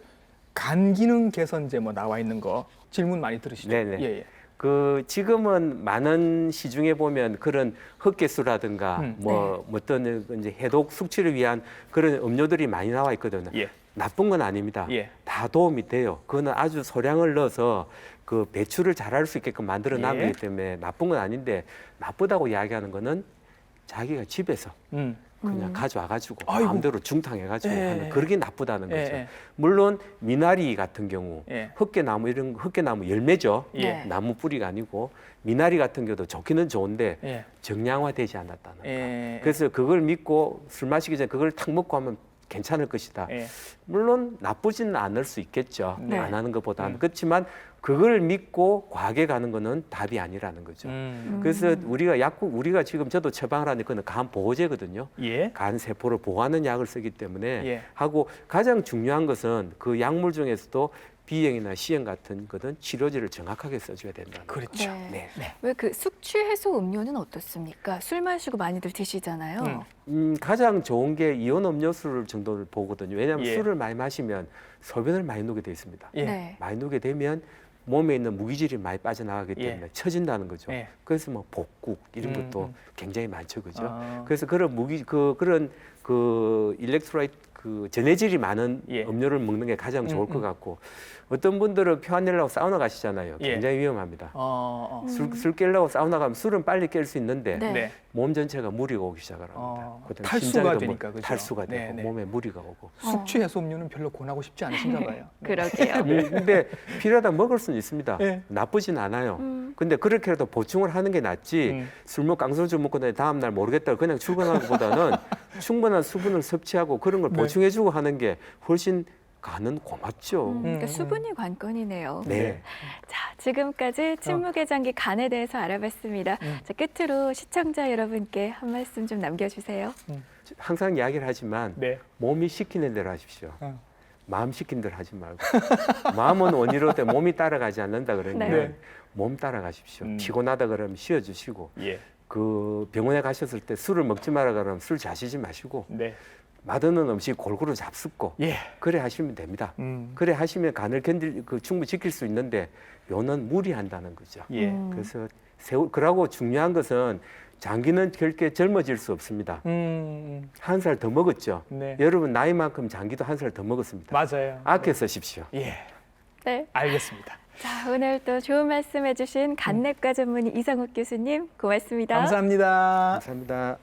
간 기능 개선제 뭐 나와 있는 거 질문 많이 들으시죠? 네네. 예, 예. 그 지금은 많은 시중에 보면 그런 흑개수라든가 뭐 어떤 이제 해독 숙취를 위한 그런 음료들이 많이 나와 있거든요. 예. 나쁜 건 아닙니다. 예. 다 도움이 돼요. 그거는 아주 소량을 넣어서 그 배출을 잘할 수 있게끔 만들어 놔두기 예. 때문에 나쁜 건 아닌데 나쁘다고 이야기하는 거는 자기가 집에서 그냥 가져와가지고 아이고. 마음대로 중탕해가지고 예. 하는 그게 나쁘다는 예, 거죠. 예. 물론 미나리 같은 경우 예. 흑개나무 이런 흑개나무 열매죠. 예. 나무 뿌리가 아니고 미나리 같은 경우도 좋기는 좋은데 예. 정량화되지 않았다는 거. 예. 그래서 그걸 믿고 술 마시기 전에 그걸 탁 먹고 하면 괜찮을 것이다. 예. 물론 나쁘지는 않을 수 있겠죠. 네. 안 하는 것보다는. 그렇지만 그걸 믿고 과하게 가는 거는 답이 아니라는 거죠. 그래서 우리가 지금 저도 처방을 하는 거는 간 보호제거든요. 예. 간 세포를 보호하는 약을 쓰기 때문에 예. 하고 가장 중요한 것은 그 약물 중에서도 B형이나 C형 같은 것은 치료제를 정확하게 써줘야 된다는 거죠. 그렇죠. 네. 네. 왜 그 숙취 해소 음료는 어떻습니까? 술 마시고 많이들 드시잖아요. 가장 좋은 게 이온 음료수 정도를 보거든요. 왜냐하면 예. 술을 많이 마시면 소변을 많이 누게 돼 있습니다. 예. 네. 많이 누게 되면 몸에 있는 무기질이 많이 빠져나가기 예. 때문에 처진다는 거죠. 예. 그래서 뭐 복국 이런 것도 굉장히 많죠, 그죠? 아. 그래서 그런 그런 일렉트로라이트 그 전해질이 많은 예. 음료를 먹는 게 가장 좋을 것 같고 어떤 분들은 표 안 내려고 사우나 가시잖아요. 예. 굉장히 위험합니다. 술 깨려고 사우나 가면 술은 빨리 깰 수 있는데 네. 네. 몸 전체가 무리가 오기 시작을 합니다. 그다음에 탈수가 심장에도 되니까, 그죠? 탈수가 되고 네, 네. 몸에 무리가 오고. 숙취 해소 음료는 별로 권하고 싶지 않으신가 봐요. 네. 그러게요. 근데 필요하다 먹을 수는 있습니다. 네. 나쁘진 않아요. 근데 그렇게라도 보충을 하는 게 낫지 술 먹고 깡소주 먹고 다음 날 모르겠다 그냥 출근하는 것보다는 충분한 수분을 섭취하고 그런 걸 네. 보충해주고 하는 게 훨씬 간은 고맙죠. 그러니까 수분이 관건이네요. 네. 자, 지금까지 침묵의 장기 간에 대해서 알아봤습니다. 자, 끝으로 시청자 여러분께 한 말씀 좀 남겨주세요. 항상 이야기를 하지만 네. 몸이 시키는 대로 하십시오. 어. 마음 시킨 대로 하지 말고 마음은 원이로 때 몸이 따라가지 않는다 그러면 네. 몸 따라가십시오. 피곤하다 그러면 쉬어주시고 예. 그 병원에 가셨을 때 술을 먹지 마라 그러면 술 자시지 마시고 네. 맛없는 음식 골고루 잡숫고 예. 그래 하시면 됩니다. 음. 그래 하시면 간을 충분히 지킬 수 있는데 요는 무리한다는 거죠. 예. 그래서 그러고 중요한 것은 장기는 결코 젊어질 수 없습니다. 한 살 더 먹었죠. 네. 여러분 나이만큼 장기도 한 살 더 먹었습니다. 맞아요. 아껴 쓰십시오. 예. 네. 알겠습니다. 자, 오늘 또 좋은 말씀 해주신 간내과 전문의 이상욱 교수님 고맙습니다. 감사합니다. 감사합니다.